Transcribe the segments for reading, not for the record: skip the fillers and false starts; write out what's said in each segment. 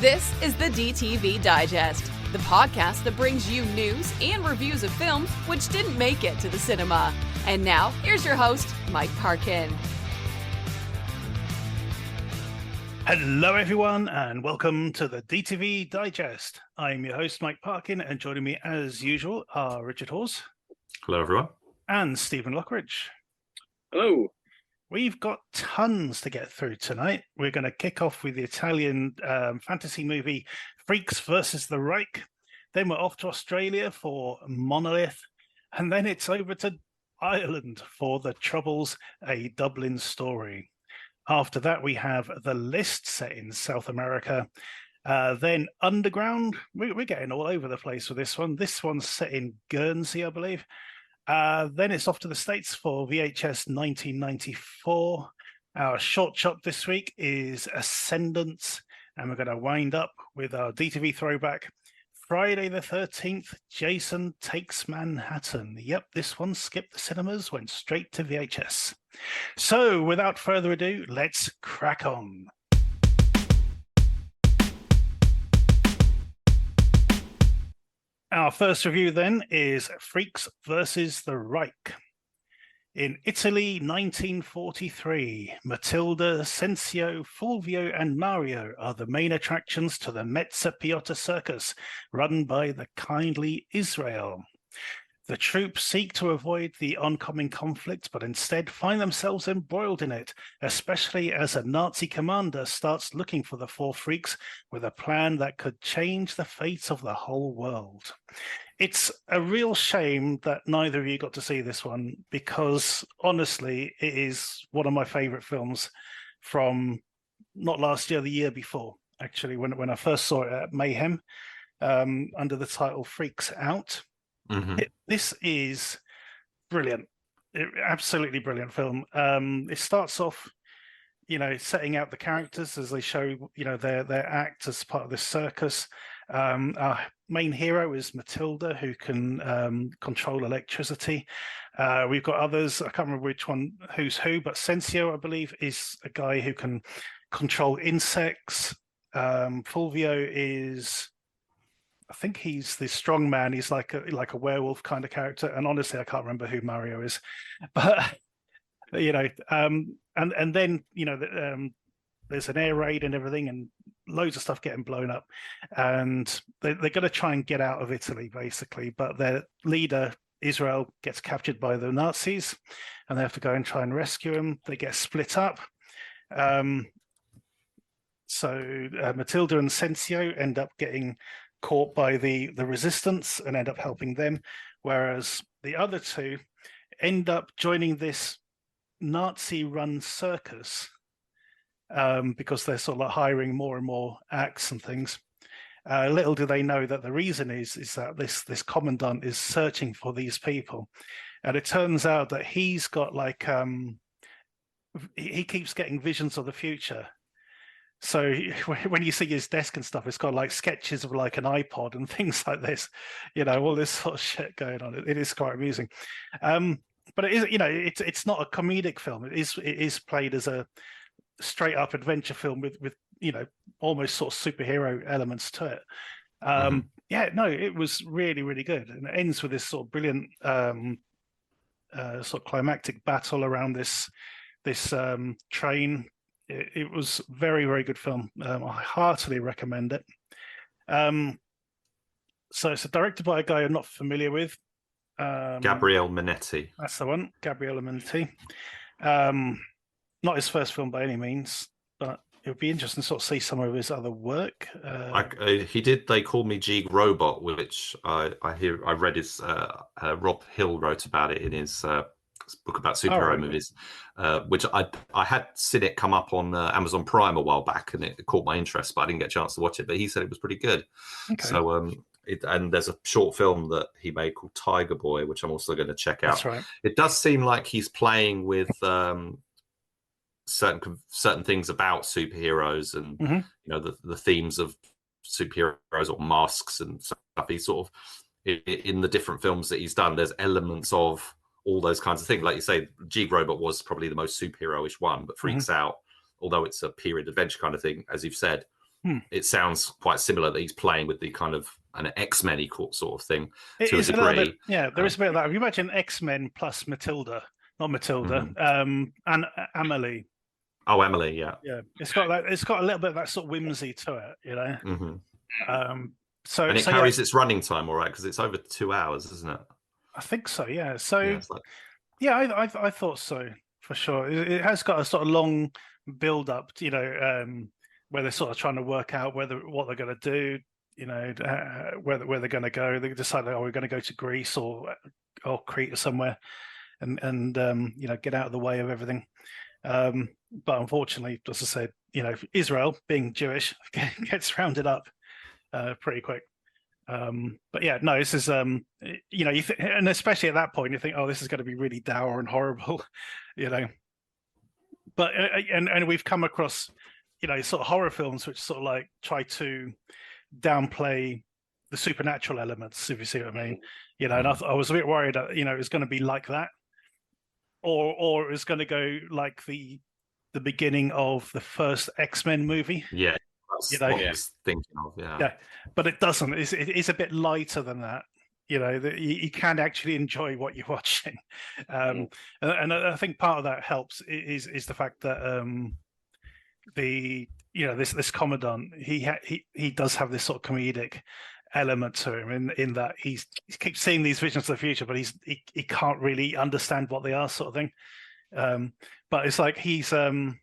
This is the DTV Digest, the podcast that brings you news and reviews of films which didn't make it to the cinema. And now, here's your host, Mike Parkin. Hello, everyone, and welcome to the DTV Digest. I'm your host, Mike Parkin, and joining me, as usual, are Richard Hawes. Hello, everyone. And Stephen Lockridge. Hello. We've got tons to get through tonight. We're going to kick off with the Italian fantasy movie Freaks vs the Reich. Then we're off to Australia for Monolith. And then it's over to Ireland for The Troubles, a Dublin Story. After that, we have The List set in South America. Then Underground. We're getting all over the place with this one. This one's set in Guernsey, I believe. Then it's off to the States for VHS 1994. Our short chop this week is Ascendance, and we're going to wind up with our DTV throwback, Friday the 13th, Jason Takes Manhattan. Yep, this one skipped the cinemas, went straight to VHS. So, without further ado, let's crack on. Our first review then is Freaks vs the Reich. In Italy, 1943, Matilda, Sensio, Fulvio, and Mario are the main attractions to the Mezza Piotta Circus, run by the kindly Israel. The troops seek to avoid the oncoming conflict, but instead find themselves embroiled in it, especially as a Nazi commander starts looking for the four freaks with a plan that could change the fate of the whole world. It's a real shame that neither of you got to see this one, because honestly, it is one of my favorite films from not last year, the year before, actually, when I first saw it at Mayhem, under the title Freaks Out. Mm-hmm. This is brilliant. Absolutely brilliant film. It starts off, setting out the characters as they show, their act as part of this circus. Our main hero is Matilda, who can control electricity. We've got others. I can't remember which one, who's who, but Sensio, I believe, is a guy who can control insects. Fulvio is, I think he's the strong man. He's like a werewolf kind of character. And honestly, I can't remember who Mario is. But and then there's an air raid and everything, and loads of stuff getting blown up. And they're going to try and get out of Italy, basically. But their leader, Israel, gets captured by the Nazis, and they have to go and try and rescue him. They get split up. So Matilda and Sensio end up getting caught by the resistance and end up helping them, whereas the other two end up joining this Nazi-run circus because they're sort of like hiring more and more acts and things. Little do they know that the reason is that this commandant is searching for these people, and it turns out that he's got like he keeps getting visions of the future. So when you see his desk and stuff, it's got like sketches of like an iPod and things like this, all this sort of shit going on. It is quite amusing. But it is, it's not a comedic film. It is played as a straight up adventure film with almost sort of superhero elements to it. Yeah, no, it was really, really good. And it ends with this sort of brilliant sort of climactic battle around this train. It was very, very good film. I heartily recommend it. So it's directed by a guy I'm not familiar with. Gabriele Minetti. That's the one, Gabriele Minetti. Not his first film by any means, but it would be interesting to sort of see some of his other work. He did They Call Me Jeeg Robot, which I read his Rob Hill wrote about it in his book about superhero movies, which I had seen it come up on Amazon Prime a while back, and it caught my interest, but I didn't get a chance to watch it. But he said it was pretty good. Okay. So and there's a short film that he made called Tiger Boy, which I'm also going to check out. That's right. It does seem like he's playing with certain things about superheroes and the themes of superheroes or masks and stuff. He's sort of in the different films that he's done. There's elements of all those kinds of things. Like you say, Jeeg Robot was probably the most superhero-ish one, but Freaks Out, although it's a period adventure kind of thing, as you've said, It sounds quite similar that he's playing with the kind of an X-Men sort of thing It to a is a little bit, degree. yeah. There is a bit of that. If you imagine X-Men plus Matilda, not Matilda, and Amelie. Oh, Emily, yeah. It's got that. It's got a little bit of that sort of whimsy to it, you know. So and it carries its running time all right because it's over 2 hours, isn't it? I think so. Yeah. So it's like... I thought so for sure. It has got a sort of long build up, you know, where they're sort of trying to work out what they're going to do, you know, where they're going to go. They decide, oh, we're going to go to Greece or Crete or somewhere, and you know, get out of the way of everything. But unfortunately, as I said, you know, Israel, being Jewish, gets rounded up pretty quick. But yeah, no, this is you know, and especially at that point, you think, oh, this is going to be really dour and horrible, you know. But and we've come across, you know, sort of horror films which sort of like try to downplay the supernatural elements, if you see what I mean, you know. And I was a bit worried that, you know, it was going to be like that, or it was going to go like the beginning of the first X-Men movie. Yeah, that's you know, what I was thinking of. Yeah, but it doesn't. It is a bit lighter than that. You know, you can actually enjoy what you're watching, and I think part of that helps is the fact that this commandant, he does have this sort of comedic element to him in that he keeps seeing these visions of the future, but he can't really understand what they are, sort of thing. But it's like he's a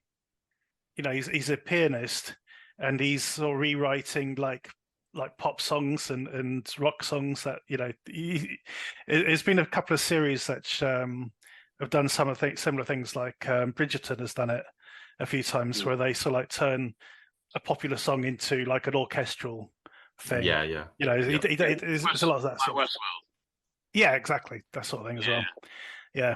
pianist, and he's sort of rewriting like pop songs and rock songs that, you know, there's been a couple of series that have done some of similar things, like Bridgerton has done it a few times, where they sort of like turn a popular song into like an orchestral thing. Yeah. You know, there's a lot of that sort of... Yeah, exactly, that sort of thing as well. Yeah.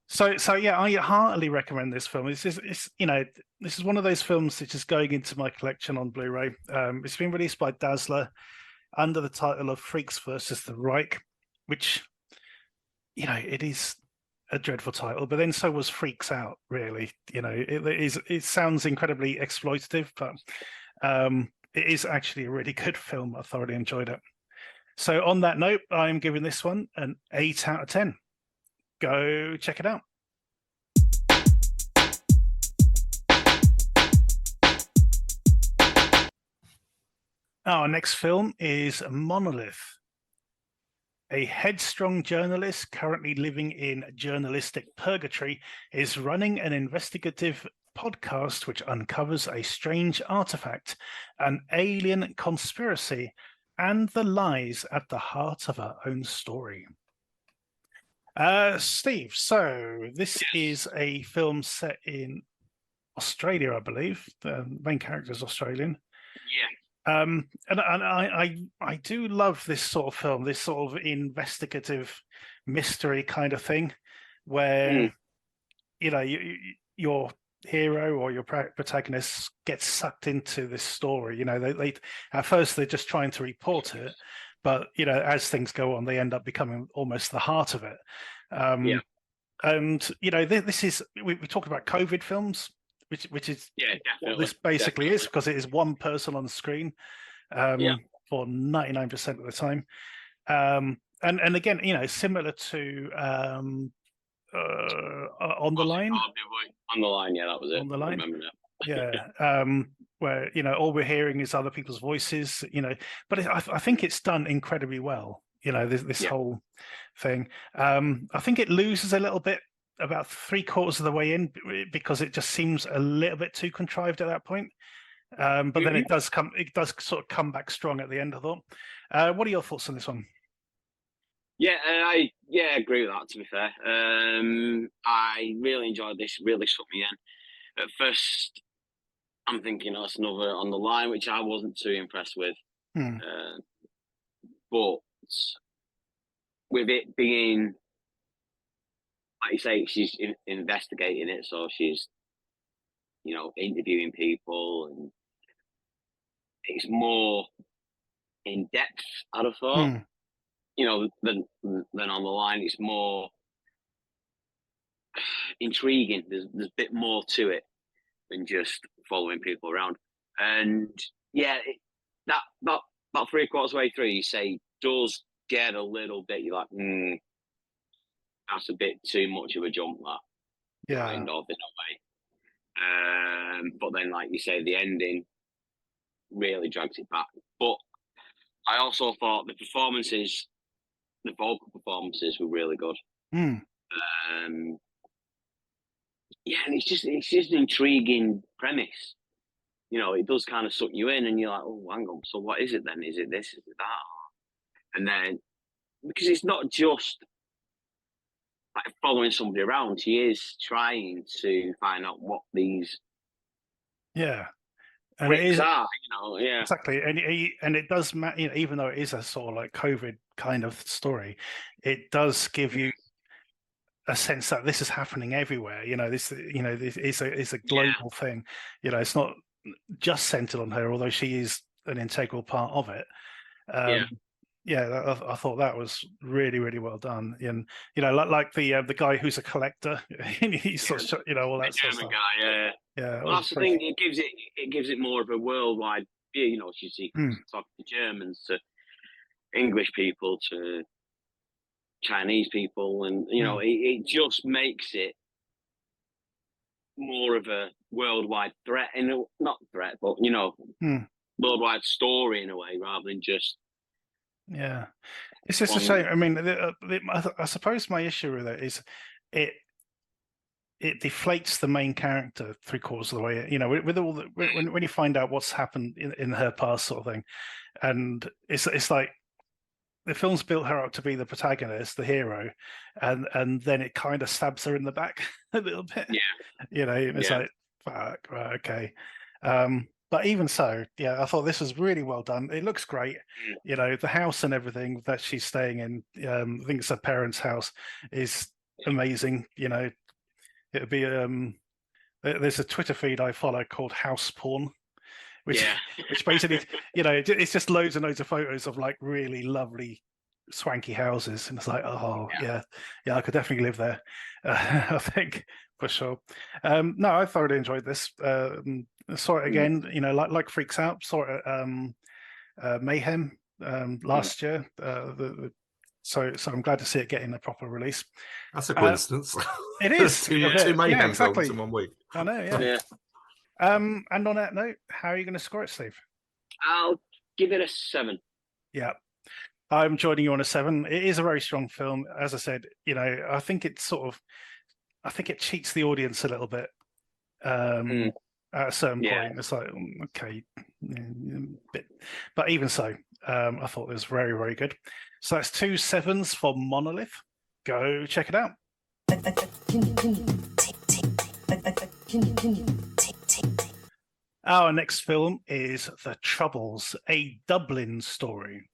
So yeah, I heartily recommend this film. It's you know, this is one of those films which is going into my collection on Blu-ray. It's been released by Dazzler under the title of Freaks vs the Reich, which, you know, it is a dreadful title, but then so was Freaks Out, really. You know, it sounds incredibly exploitative, but it is actually a really good film. I thoroughly enjoyed it. So on that note, I'm giving this one an 8 out of 10. Go check it out. Our next film is Monolith. A headstrong journalist currently living in journalistic purgatory is running an investigative podcast which uncovers a strange artifact, an alien conspiracy, and the lies at the heart of her own story. Steve, so this is a film set in Australia, I believe. The main character is Australian. Yeah. And I do love this sort of film, this sort of investigative mystery kind of thing, where you know, your hero or your protagonist gets sucked into this story. You know, they at first they're just trying to report it, but you know, as things go on, they end up becoming almost the heart of it. And you know, this is we talk about COVID films, which is what this basically is, because it is one person on the screen for 99% of the time. And again, you know, similar to On the Line. On the Line, yeah, that was it. On the Line. I remember that. Yeah. Where, you know, all we're hearing is other people's voices, you know, but I think it's done incredibly well, you know, this whole thing. I think it loses a little bit about 3/4 of the way in, because it just seems a little bit too contrived at that point. But then it does sort of come back strong at the end, I thought. What are your thoughts on this one? Yeah, I agree with that, to be fair. I really enjoyed this, really sucked me in. At first, I'm thinking, oh, it's another On the Line, which I wasn't too impressed with. But with it being, like you say, she's investigating it, so she's, you know, interviewing people, and it's more in depth, I'd have thought. You know, than On the Line. It's more intriguing. There's a bit more to it than just following people around. And yeah, that about 3/4 way through, you say does get a little bit. You're like, that's a bit too much of a jump. That kind of in a way. But then, like you say, the ending really drags it back. But I also thought the vocal performances were really good. Yeah, and it's just an intriguing premise. You know, it does kind of suck you in, and you're like, oh, hang on, so what is it then? Is it this? Is it that? And then, because it's not just like following somebody around, she is trying to find out what these and it freaks is are, yeah. Exactly, and it does matter, even though it is a sort of like COVID kind of story, it does give you a sense that this is happening everywhere. This is a global thing. It's not just centered on her, although she is an integral part of it. I thought that was really, really well done. And like the guy who's a collector, he's sort of, all that sort of stuff. Guy, yeah. Well, that's the thing. It gives it more of a worldwide view. She talk to Germans, to English people, to Chinese people, and it just makes it more of a worldwide threat, and not threat, but worldwide story in a way, rather than just. Yeah, it's just a shame. I mean, I suppose my issue with it is it deflates the main character 3/4 of the way. With all when you find out what's happened in her past, sort of thing, and it's like the film's built her up to be the protagonist, the hero, and then it kind of stabs her in the back a little bit. Yeah, it's like, fuck, right, okay. But even so, I thought this was really well done. It looks great. The house and everything that she's staying in, I think it's her parents' house, is amazing. It'd be there's a Twitter feed I follow called House Porn, which basically, it's just loads and loads of photos of like really lovely swanky houses, and it's like, yeah, I could definitely live there. I think for sure. No, I thoroughly enjoyed this. Saw it again, like Freaks Out. Saw it at Mayhem last year. So I'm glad to see it getting a proper release. That's a coincidence. It is. two Mayhem exactly. films in 1 week. I know. Yeah. And on that note, how are you going to score it, Steve? I'll give it a 7. Yeah. I'm joining you on a 7. It is a very strong film. As I said, I think it cheats the audience a little bit. At a certain point, it's like, okay, but even so, I thought it was very, very good. So that's 2 7s for Monolith. Go check it out. Our next film is The Troubles, a Dublin story.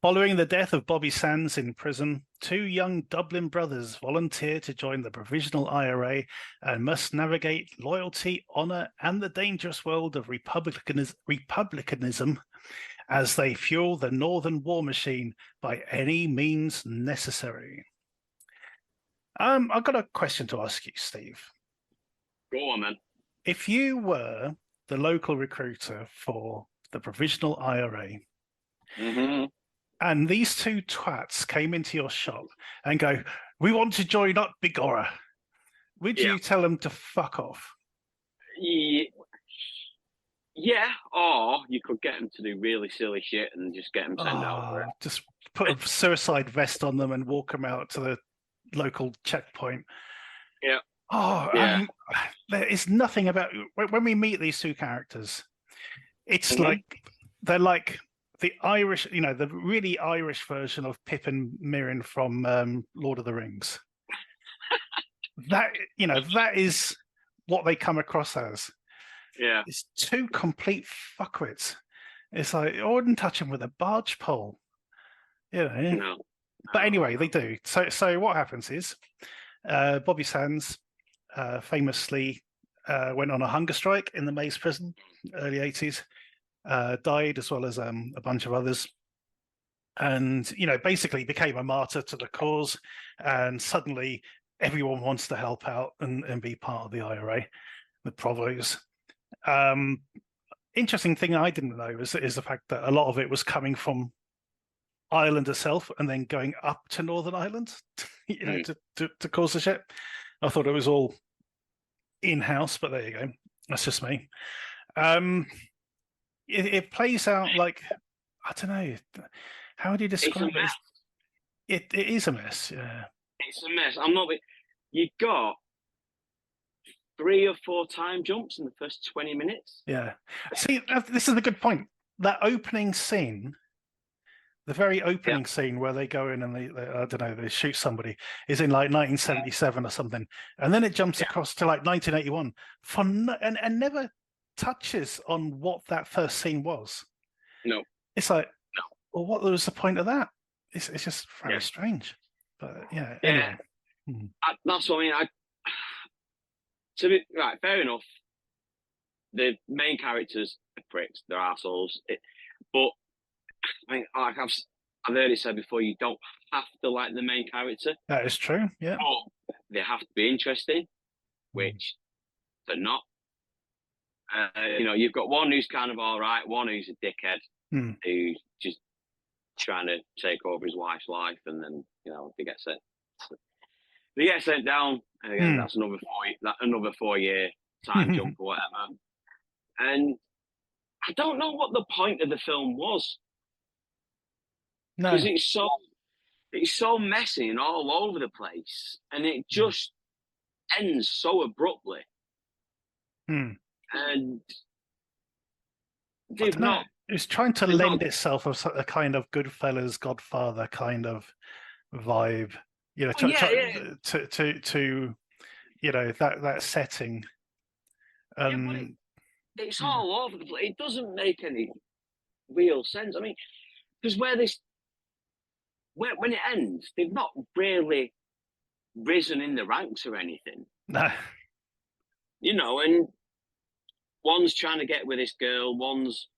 Following the death of Bobby Sands in prison, 2 young Dublin brothers volunteer to join the Provisional IRA and must navigate loyalty, honour, and the dangerous world of republicanism as they fuel the Northern war machine by any means necessary. I've got a question to ask you, Steve. Go on, man. If you were the local recruiter for the Provisional IRA, and these 2 twats came into your shop and go, "We want to join up, Bigorra," would you tell them to fuck off? Yeah, or you could get them to do really silly shit and just get them sent out for it. Just put a suicide vest on them and walk them out to the local checkpoint. Yeah. There is nothing about when we meet these 2 characters. It's like they're like the Irish, the really Irish version of Pip and Mirren from Lord of the Rings. That is what they come across as. Yeah, it's 2 complete fuckwits. It's like, I wouldn't touch them with a barge pole, No. But anyway, they do. So what happens is, Bobby Sands famously went on a hunger strike in the Maze prison, early 80s. Died, as well as a bunch of others, and basically became a martyr to the cause. And suddenly, everyone wants to help out and be part of the IRA, the Provos. interesting thing I didn't know is the fact that a lot of it was coming from Ireland itself and then going up to Northern Ireland, to cause the shit. I thought it was all in-house, but there you go. That's just me. It plays out like, I don't know, how would you describe it? It is a mess, yeah. It's a mess. I'm not. You got 3 or 4 time jumps in the first 20 minutes. Yeah. See, this is a good point. That opening scene, the very opening scene where they go in and they I don't know, they shoot somebody, is in like 1977 or something, and then it jumps across to like 1981 and never touches on what that first scene was. No. It's like, well, what was the point of that? It's just very strange. But yeah. Anyway. That's what I mean. To be right, fair enough. The main characters are pricks; they're assholes. But I mean, like I've heard it said before, you don't have to like the main character. That is true. Yeah. But they have to be interesting, which they're not. You've got one who's kind of all right, one who's a dickhead, who's just trying to take over his wife's life, and then they get sent down, and again, that's another 4-year time jump or whatever. And I don't know what the point of the film was, because it's so messy and all over the place, and it just ends so abruptly. And they've not. It's trying to lend itself a kind of Goodfellas, Godfather kind of vibe, to that setting. But it's all over the place. It doesn't make any real sense. I mean, because when it ends, they've not really risen in the ranks or anything. No. And one's trying to get with this girl, one's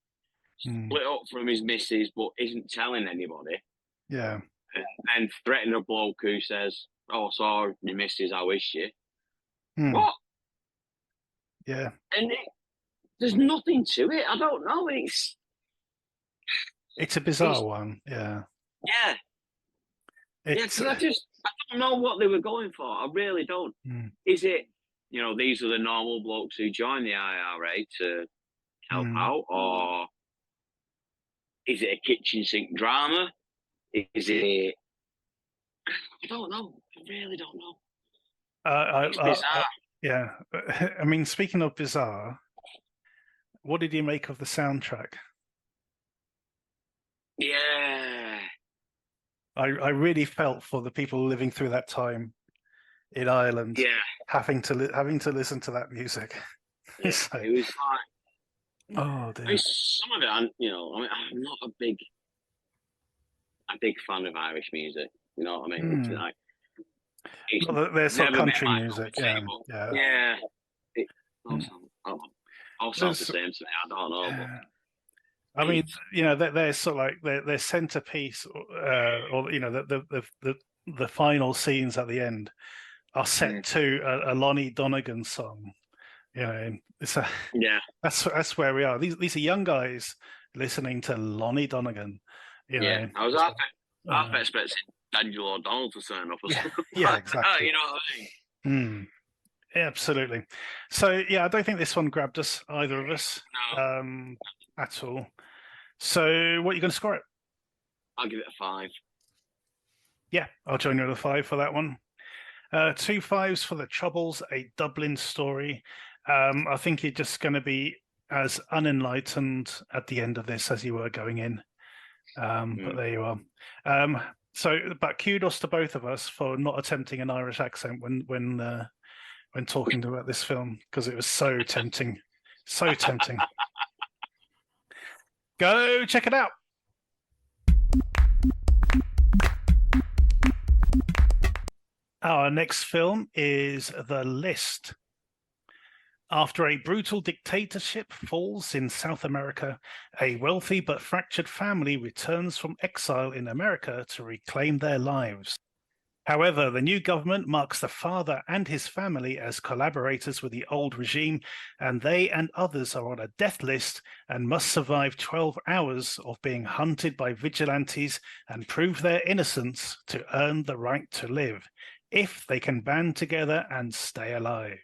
split up from his missus, but isn't telling anybody. Yeah. And then threatening a bloke who says, "Oh, sorry, your missus, I wish you." What? Yeah. And there's nothing to it. I don't know. It's a bizarre one. Yeah. Yeah. Because I don't know what they were going for. I really don't. Is it, these are the normal blokes who join the IRA to help out, or is it a kitchen sink drama? Is it? I don't know. I really don't know. It's bizarre. Yeah. I mean, speaking of bizarre, what did you make of the soundtrack? Yeah. I really felt for the people living through that time in Ireland, having to listen to that music. Yeah, it was like, oh dear. I mean, some of it, I'm not a big fan of Irish music. You know what I mean? It's like, there's some country music, yeah. It all sounds the same to me. I don't know. But I mean, they're sort of like their centerpiece, or the final scenes at the end are set to a Lonnie Donegan song. It's that's where we are. These are young guys listening to Lonnie Donegan. I was half expecting Daniel O'Donnell to turn up or something. Yeah, exactly. You know what I mean? Yeah, absolutely. So I don't think this one grabbed us, either of us, at all. So what are you going to score it? I'll give it a 5. Yeah, I'll join you with a 5 for that one. 2 5s for The Troubles, a Dublin story. I think you're just going to be as unenlightened at the end of this as you were going in. But there you are. But kudos to both of us for not attempting an Irish accent when talking about this film, because it was so tempting. So tempting. Go check it out. Our next film is The List. After a brutal dictatorship falls in South America, a wealthy but fractured family returns from exile in America to reclaim their lives. However, the new government marks the father and his family as collaborators with the old regime, and they and others are on a death list and must survive 12 hours of being hunted by vigilantes and prove their innocence to earn the right to live, if they can band together and stay alive.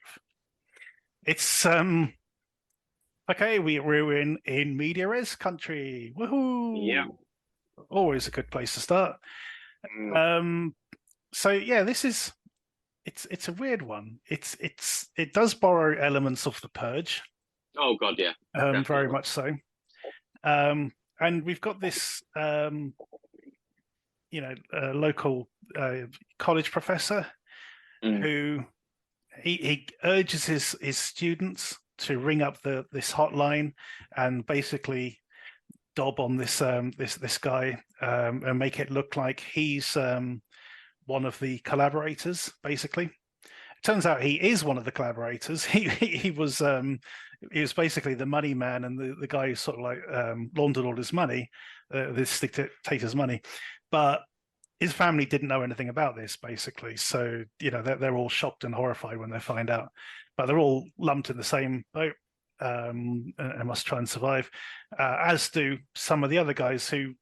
It's okay, we're in media res country. Woohoo! Yeah. Always a good place to start. So yeah, it's a weird one. It does borrow elements of the Purge. Oh God, yeah. Very much so. And we've got this local college professor who he urges his students to ring up this hotline and basically dob on this guy and make it look like he's one of the collaborators. Basically, it turns out he is one of the collaborators. He was basically the money man and the guy who sort of like laundered all his money, this dictator's money, but his family didn't know anything about this, basically. So they're all shocked and horrified when they find out, but they're all lumped in the same boat and must try and survive, as do some of the other guys who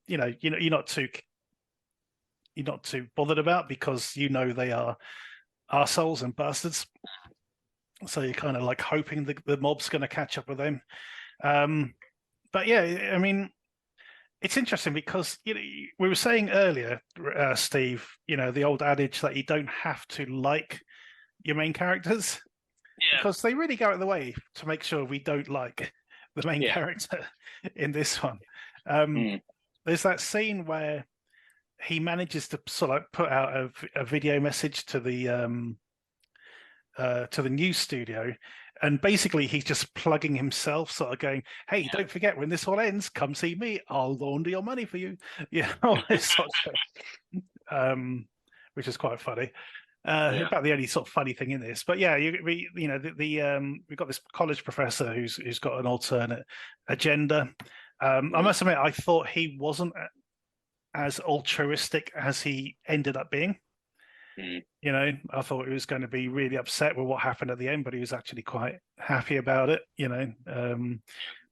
you're not too bothered about, because they are arseholes and bastards. So you're kind of like hoping the mob's going to catch up with them. But yeah, I mean, it's interesting because we were saying earlier, Steve, the old adage that you don't have to like your main characters, because they really go out of the way to make sure we don't like the main character in this one. There's that scene where he manages to sort of put out a video message to the news studio, and basically he's just plugging himself, sort of going, "Hey, don't forget, when this all ends, come see me. I'll launder your money for you." All this sort of stuff, which is quite funny. About the only sort of funny thing in this, but yeah, we've got this college professor who's got an alternate agenda. I must admit, I thought he wasn't as altruistic as he ended up being. I thought he was going to be really upset with what happened at the end, but he was actually quite happy about it,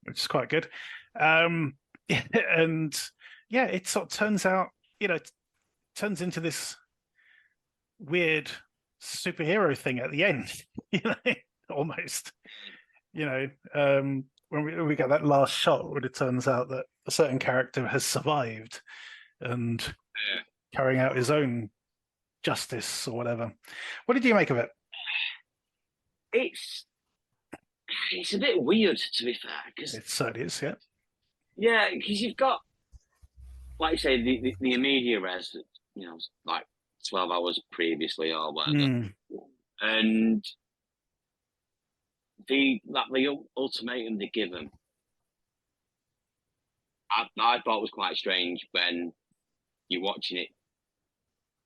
which is quite good. And yeah, it sort of turns out, it turns into this weird superhero thing at the end, almost, when we get that last shot when it turns out that a certain character has survived and carrying out his own justice or whatever. What did you make of it? It's a bit weird, to be fair, because it certainly is. Yeah, because you've got, like you say, the immediate res, like 12 hours previously or whatever, and the ultimatum they give him, I thought was quite strange when you're watching it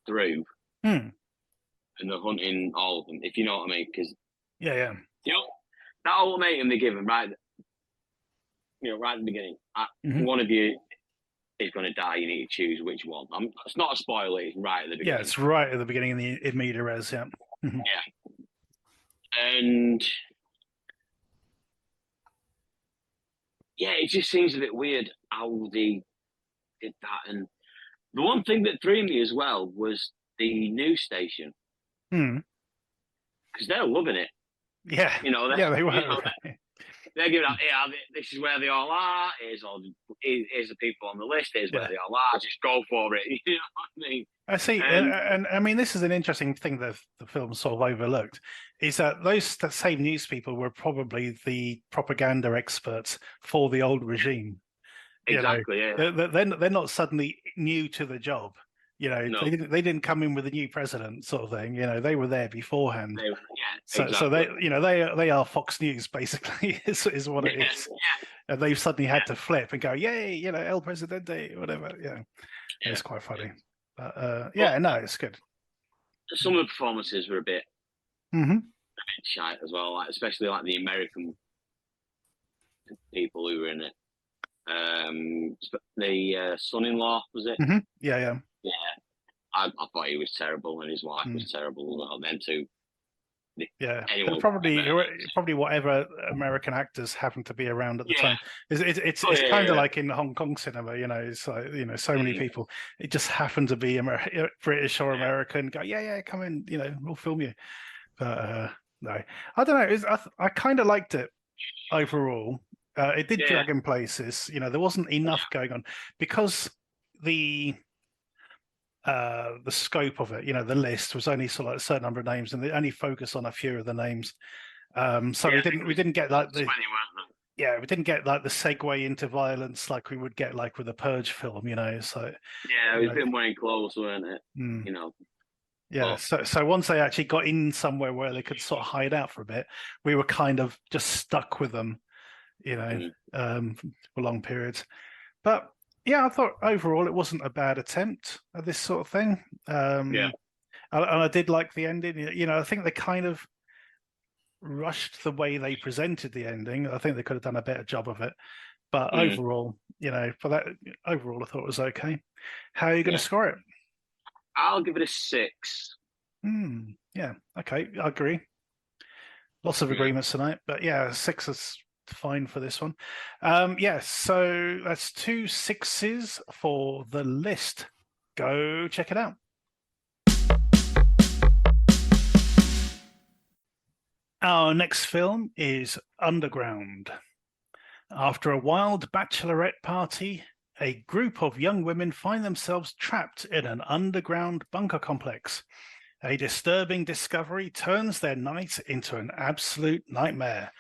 through, and they're hunting all of them, if you know what I mean. Because that ultimatum they give him right at the beginning. One of you is going to die. You need to choose which one. It's not a spoiler. It's right at the beginning. Yeah, it's right at the beginning in the media res. Yeah. And it just seems a bit weird how they did that. And the one thing that threw me as well was the news station, because they're loving it. Yeah, they were. They're giving out, this is where they all are. Here's the people on the list. Here's where they all are. Just go for it. You know what I mean? I see, and I mean, this is an interesting thing that the film sort of overlooked, is that those same news people were probably the propaganda experts for the old regime. Exactly. They're not suddenly new to the job. No. They didn't come in with a new president sort of thing. They were there beforehand. Exactly. So they are Fox News basically is what it is. And they've suddenly had to flip and go, yay, El Presidente, whatever. It's quite funny. But it's good. Some of the performances were a bit shite as well, especially like the American people who were in it. The son-in-law, was it? Yeah. I thought he was terrible, and his wife was terrible as well. Them two. Yeah, Anyone probably whatever American actors happened to be around at the time. It's kind of like in Hong Kong cinema, you know. It's like, you know, so many people. It just happened to be British or American. Go, yeah, come in, you know, we'll film you. But no, I don't know. I kind of liked it overall. It did drag in places. You know, there wasn't enough going on because the scope of it, you know, the list was only sort of like a certain number of names, and they only focus on a few of the names. So we didn't get like the we didn't get like the segue into violence like we would get like with a Purge film, you know. So it was a bit more enclosed, weren't it? You know. Yeah. So once they actually got in somewhere where they could sort of hide out for a bit, we were kind of just stuck with them, you know, for long periods. But yeah, I thought overall it wasn't a bad attempt at this sort of thing. And I did like the ending. You know, I think they kind of rushed the way they presented the ending. I think they could have done a better job of it. But overall, you know, overall, I thought it was okay. How are you going to score it? I'll give it a 6. Yeah, okay, I agree. Lots of agreements tonight, but yeah, 6 is fine for this one. So that's 2 6s for the list. Go check it out. Our next film is Underground. After a wild bachelorette party, a group of young women find themselves trapped in an underground bunker complex. A disturbing discovery turns their night into an absolute nightmare.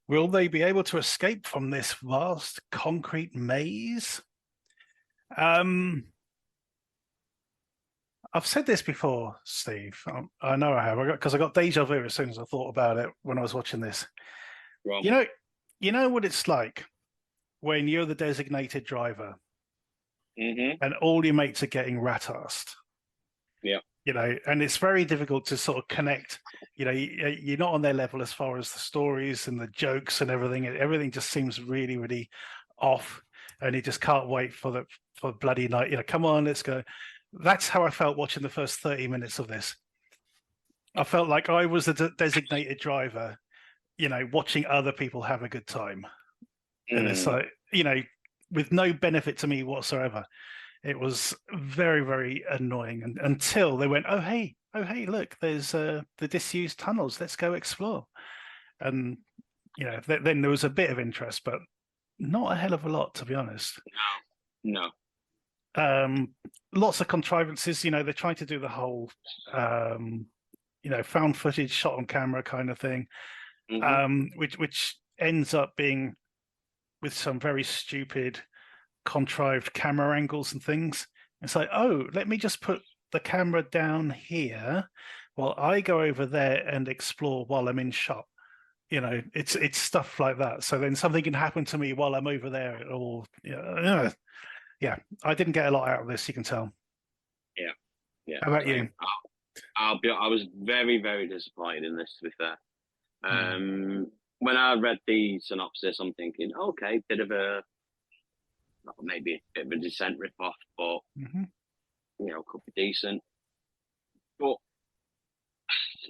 Will they be able to escape from this vast concrete maze? I've said this before, Steve. I know I have, because I got deja vu as soon as I thought about it when I was watching this. Wrong. You know what it's like when you're the designated driver and all your mates are getting rat-assed. Yeah. You know, and it's very difficult to sort of connect. You know, you're not on their level as far as the stories and the jokes and everything. Everything just seems really, really off, and you just can't wait for bloody night. You know, come on, let's go. That's how I felt watching the first 30 minutes of this. I felt like I was the designated driver, you know, watching other people have a good time. And it's like, you know, with no benefit to me whatsoever. It was very, very annoying until they went, oh, hey, look, there's the disused tunnels. Let's go explore. And, you know, then there was a bit of interest, but not a hell of a lot, to be honest. No. Lots of contrivances. You know, they're trying to do the whole, you know, found footage shot on camera kind of thing, which ends up being with some very stupid contrived camera angles and things. It's like, oh, let me just put the camera down here while I go over there and explore while I'm in shot. You know, it's stuff like that. So then something can happen to me while I'm over there, or yeah, I didn't get a lot out of this. You can tell. Yeah. How about you? I was very, very disappointed in this. To be fair, when I read the synopsis, I'm thinking, okay, maybe a bit of a Descent ripoff, but you know, could be decent. But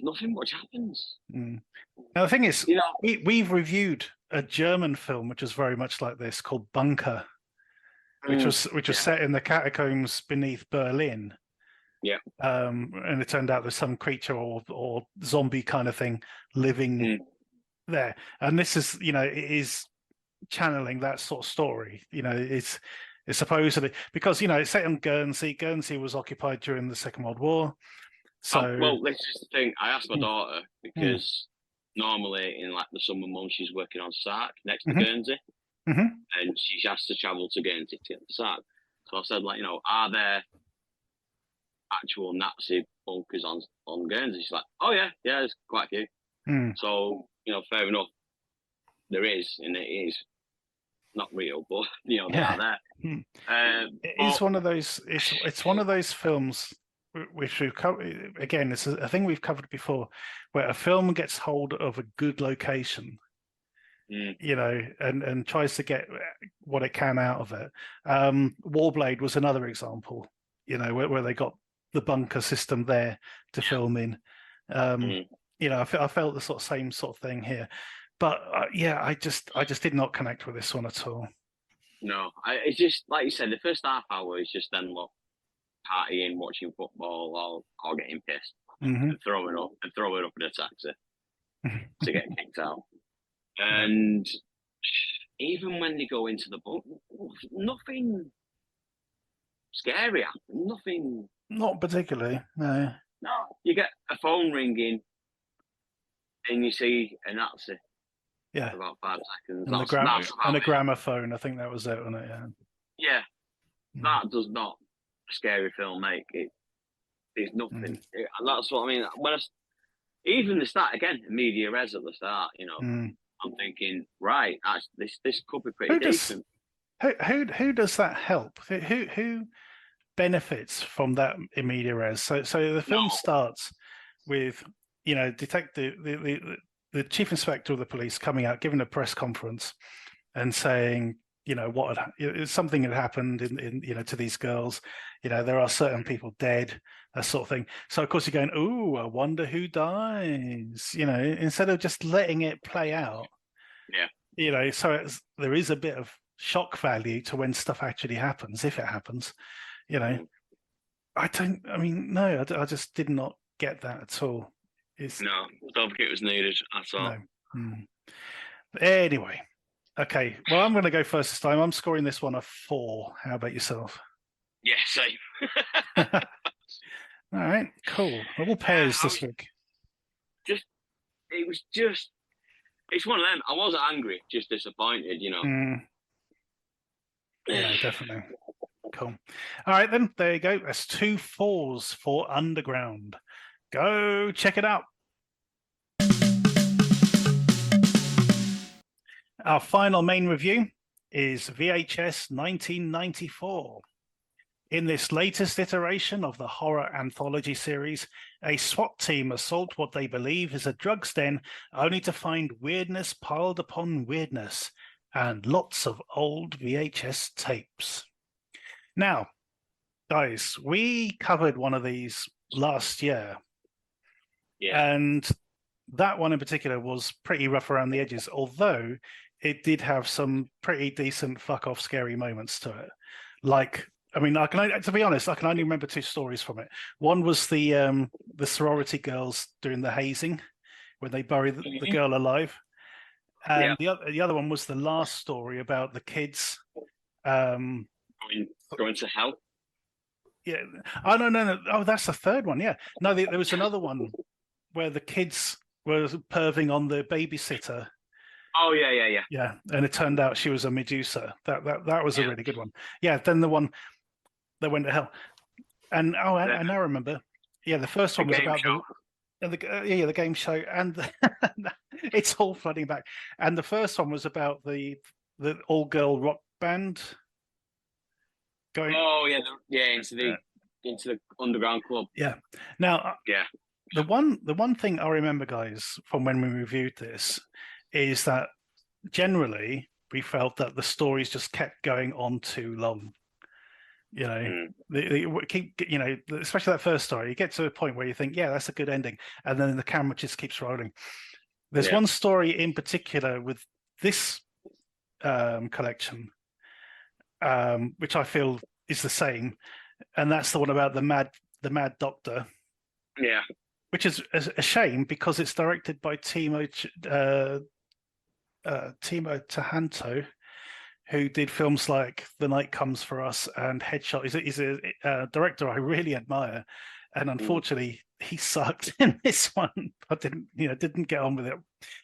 nothing much happens. Now the thing is, you know, we've reviewed a German film which was very much like this, called Bunker, which was set in the catacombs beneath Berlin. Yeah. And it turned out there's some creature or zombie kind of thing living there, and this is, you know, it is channeling that sort of story. You know, it's supposedly, because, you know, it's set on Guernsey. Guernsey was occupied during the Second World War. So well, this is the thing. I asked my daughter, because normally in like the summer months she's working on Sark next to Guernsey, and she has to travel to Guernsey to get the Sark. So I said, like, you know, are there actual Nazi bunkers on Guernsey? She's like, oh yeah, there's quite a few. So, you know, fair enough, there is, and it is not real, but you know, they are there. It's one of those. It's one of those films which we've covered. Again, it's a thing we've covered before, where a film gets hold of a good location, you know, and tries to get what it can out of it. Warblade was another example, you know, where they got bunker system there to film in. You know, I felt the same sort of thing here, but yeah, I just did not connect with this one at all. No, it's just like you said. The first half hour is just them partying, watching football, or getting pissed and throwing up in a taxi to get kicked out. And even when they go into the boat, nothing scary happened. Nothing. Not particularly. No. No, you get a phone ringing, and you see a Nazi. Yeah. For about 5 seconds. And a gramophone. I think that was it, wasn't it? Yeah. Yeah. That does not a scary film make. There's nothing. And that's what I mean. Even the start again, media res at the start. You know, I'm thinking, right, this could be pretty decent. Who does that help? Who benefits from that in media res? So the film starts with, you know, the chief inspector of the police coming out, giving a press conference, and saying, you know, something had happened in you know, to these girls. You know, there are certain people dead, that sort of thing. So of course you're going, ooh, I wonder who dies. You know, instead of just letting it play out. Yeah. You know, so there is a bit of shock value to when stuff actually happens, if it happens. You know, I just did not get that at all. No, I don't think it was needed at all. No. Anyway, okay. Well, I'm going to go first this time. I'm scoring this one a 4. How about yourself? Yeah, same. All right, cool. All pairs this week. It's one of them. I wasn't angry, just disappointed, you know. Yeah, definitely. Cool. All right, then. There you go. That's 2 4s for Underground. Go check it out. Our final main review is VHS 1994. In this latest iteration of the horror anthology series, a SWAT team assault what they believe is a drugs den, only to find weirdness piled upon weirdness and lots of old VHS tapes. Now, guys, we covered one of these last year. Yeah. And that one in particular was pretty rough around the edges, although it did have some pretty decent fuck off scary moments to it. Like, I mean, to be honest, I can only remember 2 stories from it. One was the sorority girls doing the hazing when they bury the girl alive. And the other one was the last story about the kids going to hell. Yeah. Oh, no. Oh, that's the third one. Yeah. No, there was another one where the kids were perving on the babysitter. Oh, yeah. Yeah, and it turned out she was a Medusa. That was a really good one. Yeah, then the one that went to hell. And I now remember. Yeah, the first one was about the game show, and it's all flooding back. And the first one was about the all-girl rock band going. Oh into the underground club. Yeah. Now. Yeah. The one thing I remember, guys, from when we reviewed this, is that generally we felt that the stories just kept going on too long. You know, they keep, you know, especially that first story, you get to a point where you think, yeah, that's a good ending, and then the camera just keeps rolling. There's one story in particular with this collection, which I feel is the same, and that's the one about the mad doctor. Yeah. Which is a shame because it's directed by Timo Tahanto, who did films like The Night Comes for Us and Headshot. He's a director I really admire, and unfortunately he sucked in this one. I didn't get on with it,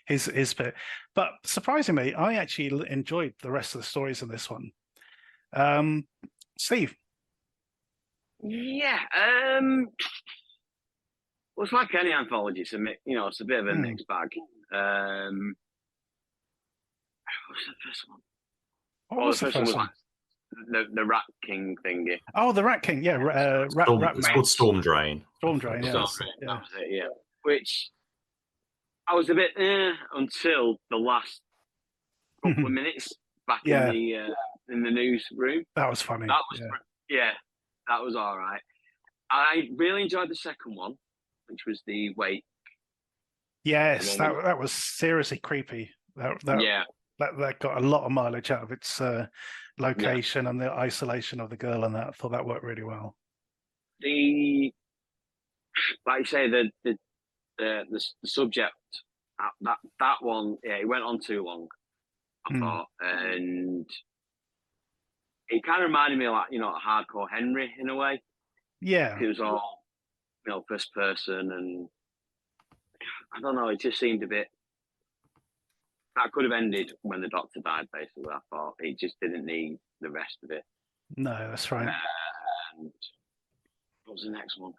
his bit. But surprisingly, I actually enjoyed the rest of the stories in this one. Steve. Yeah. Well, it's like any anthology. It's a bit of a mixed bag. What was the first one? What was the first one? The Rat King thingy. Oh, the Rat King, yeah. It's called Storm Drain. Storm Drain, yeah. That was it, yeah. Which I was a bit until the last couple of minutes back in the newsroom. That was funny. That was that was all right. I really enjoyed the second one, which was the Wake. Yes, that was seriously creepy. That got a lot of mileage out of its location and the isolation of the girl, and that I thought that worked really well. Like you say, the subject, that one, it went on too long, I thought, and it kind of reminded me of, like, Hardcore Henry in a way. Yeah, it was all first person, and I don't know, it just seemed a bit. That could have ended when the doctor died, basically. I thought it just didn't need the rest of it. No, that's right. And what was the next one?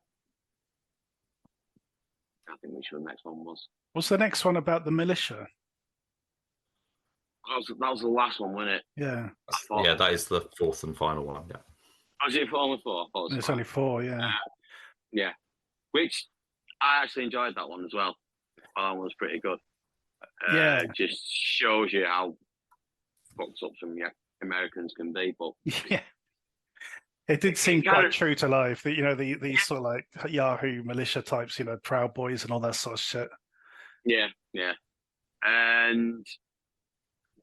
I think which one the next one was. What's the next one about the militia? That was the last one, wasn't it? Yeah. Yeah, that is the fourth and final one. Yeah. Was it only four? It's only four. Yeah. Yeah. Which I actually enjoyed that one as well. That one was pretty good. Yeah. It just shows you how fucked up some Americans can be. But yeah, it did seem quite true to life. That these sort of like Yahoo militia types, Proud Boys and all that sort of shit. Yeah.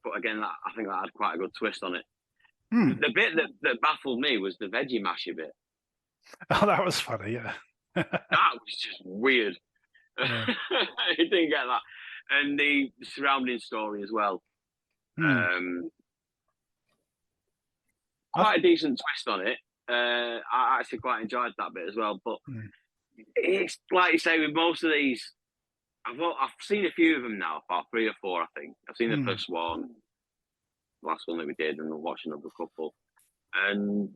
But again, I think that had quite a good twist on it. The bit that baffled me was the veggie masher bit. Oh, that was funny. Yeah. That was just weird. Yeah. I didn't get that. And the surrounding story as well. Quite a decent twist on it. I actually quite enjoyed that bit as well. But it's like you say, with most of these, I've seen a few of them now, about 3 or 4, I think. I've seen the first one, the last one that we did, and we'll watch another couple. And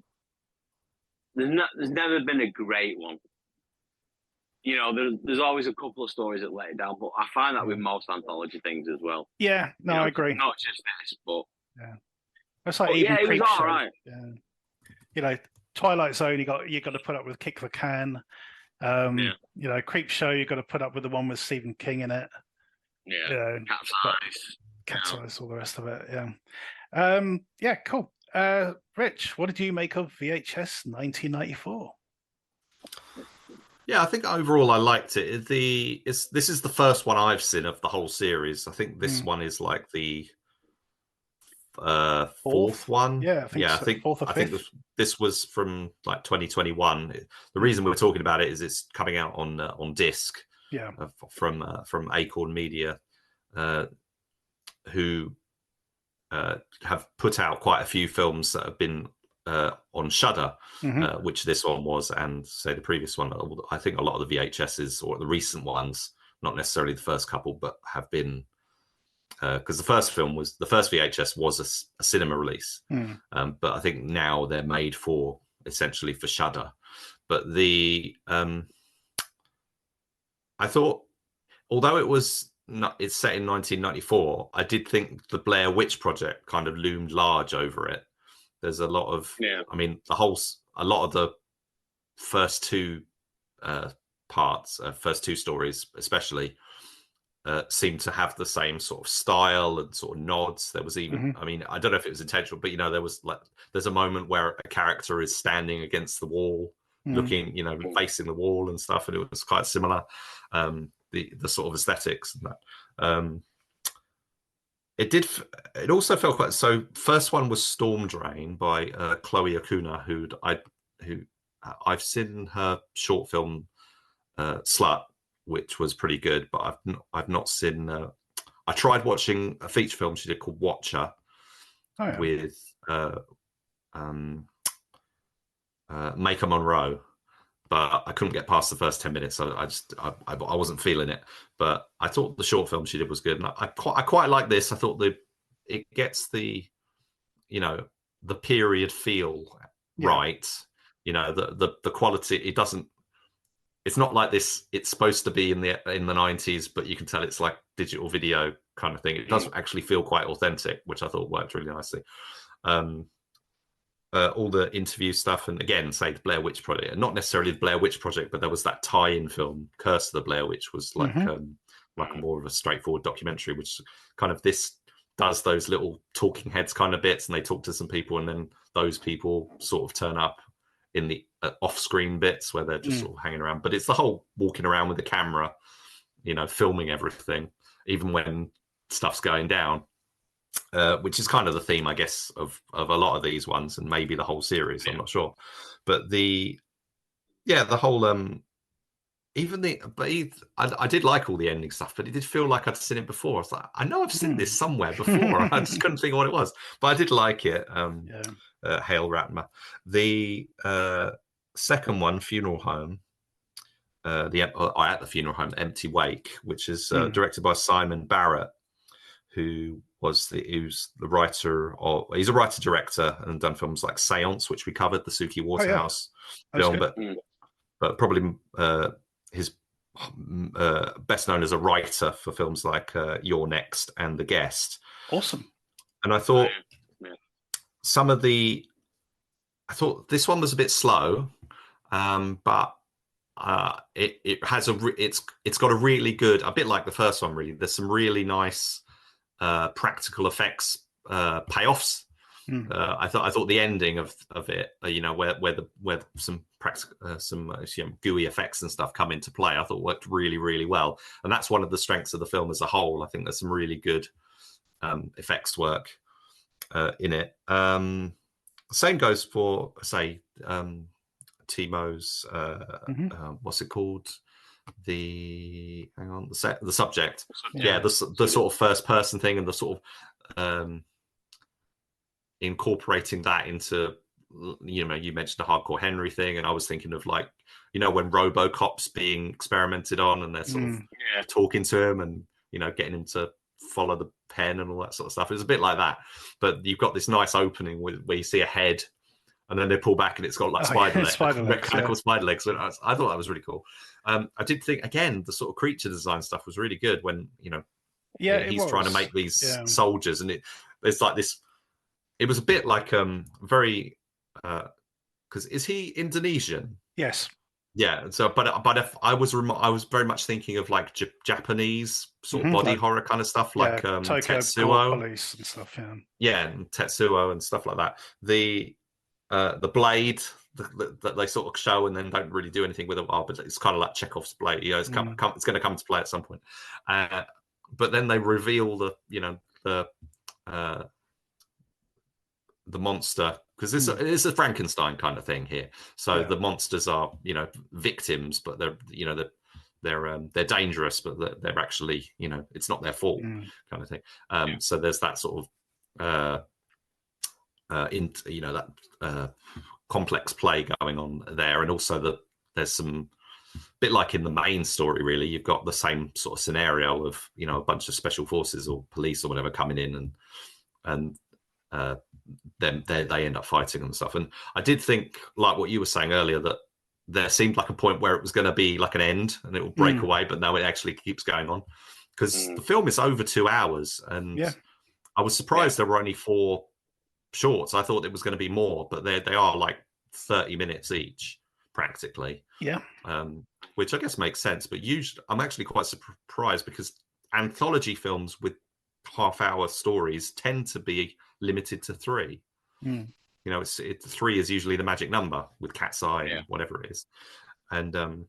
there's never been a great one. There's always a couple of stories that let it down, but I find that with most anthology things as well. Yeah, no, I agree. Not just this, but that's like even it was all Creepshow. right. Yeah. Twilight Zone, you got to put up with Kick the Can. Creepshow, you got to put up with the one with Stephen King in it. Yeah, Cat's Eyes, all the rest of it. Yeah, cool. Rich, what did you make of VHS 1994? Yeah, I think overall I liked it. This is the first one I've seen of the whole series. I think this one is like the fourth one. Yeah, I think fourth or fifth. I think this was from like 2021. The reason we're talking about it is it's coming out on disc. Yeah, from Acorn Media, who have put out quite a few films that have been on Shudder, which this one was, and say the previous one. I think a lot of the VHSs or the recent ones, not necessarily the first couple, but have been because the first VHS was a cinema release, but I think now they're made essentially for Shudder. But I thought, although it's set in 1994, I did think the Blair Witch Project kind of loomed large over it. There's a lot of, I mean, a lot of the first two first two stories, especially, seem to have the same sort of style and sort of nods. There was even, I mean, I don't know if it was intentional, but there's a moment where a character is standing against the wall, looking, facing the wall and stuff, and it was quite similar. The sort of aesthetics and that. It also felt quite. So first one was Storm Drain by Chloe Acuna, who I've seen her short film Slut, which was pretty good, but I've not seen. I tried watching a feature film she did called Watcher with Maker Monroe, but I couldn't get past the first 10 minutes. So I wasn't feeling it. But I thought the short film she did was good, and I quite like this. I thought it gets the period feel right. The quality. It doesn't. It's not like this. It's supposed to be in the 90s, but you can tell it's like digital video kind of thing. It does actually feel quite authentic, which I thought worked really nicely. All the interview stuff, and again, say the Blair Witch Project, not necessarily the Blair Witch Project, but there was that tie-in film, Curse of the Blair Witch, was like like more of a straightforward documentary, which kind of this does those little talking heads kind of bits, and they talk to some people, and then those people sort of turn up in the off-screen bits where they're just sort of hanging around. But it's the whole walking around with the camera, you know, filming everything, even when stuff's going down, which is kind of the theme, I guess, of a lot of these ones, and maybe the whole series. I'm not sure, but the whole I did like all the ending stuff, but it did feel like I'd seen it before. I was like, I know I've seen this somewhere before. I just couldn't think of what it was, but I did like it. Hail Ratma. The second one, Funeral Home, at the Funeral Home, Empty Wake, which is directed by Simon Barrett, who's the writer, or he's a writer director and done films like Seance, which we covered, the Suki Waterhouse film, but probably his best known as a writer for films like You're Next and The Guest. Awesome. And I thought I thought this one was a bit slow, but it's got a really good, a bit like the first one, really. There's some really nice practical effects payoffs. I thought the ending of it, you know, where some practical some gooey effects and stuff come into play, I thought worked really, really well. And that's one of the strengths of the film as a whole. I think there's some really good effects work in it. Same goes for, say, Timo's what's it called? The subject. The sort of first person thing, and the sort of incorporating that into, you know, you mentioned the Hardcore Henry thing, and I was thinking of, like, you know, when RoboCop's being experimented on and they're sort of talking to him and, you know, getting him to follow the pen and all that sort of stuff. It was a bit like that, but you've got this nice opening where you see a head and then they pull back and it's got like mechanical spider legs. So I thought that was really cool. I did think, again, the sort of creature design stuff was really good when, you know, he's trying to make these soldiers, and there's like this, it was a bit like very because is he Indonesian? Yes. Yeah. So, but if I was very much thinking of like Japanese sort of body horror kind of stuff, like Tetsuo Police and stuff. And Tetsuo and stuff like that. The blade that they sort of show and then don't really do anything with it. But it's kind of like Chekhov's blade. You know, it's going to come to play at some point. But then they reveal the monster, because it's a Frankenstein kind of thing here. So the monsters are, you know, victims, but they're dangerous, but they're actually, you know, it's not their fault kind of thing. So there's that sort of that complex play going on there, and also there's some bit like in the main story, really. You've got the same sort of scenario of, you know, a bunch of special forces or police or whatever coming in, and then they end up fighting and stuff. And I did think, like what you were saying earlier, that there seemed like a point where it was going to be like an end and it will break away, but no, it actually keeps going on, because the film is over 2 hours, and I was surprised there were only 4 shorts. I thought it was going to be more, but they are like 30 minutes each practically. Which I guess makes sense, but usually I'm actually quite surprised, because anthology films with half-hour stories tend to be limited to 3. You know, 3 is usually the magic number with Cat's Eye and whatever it is. And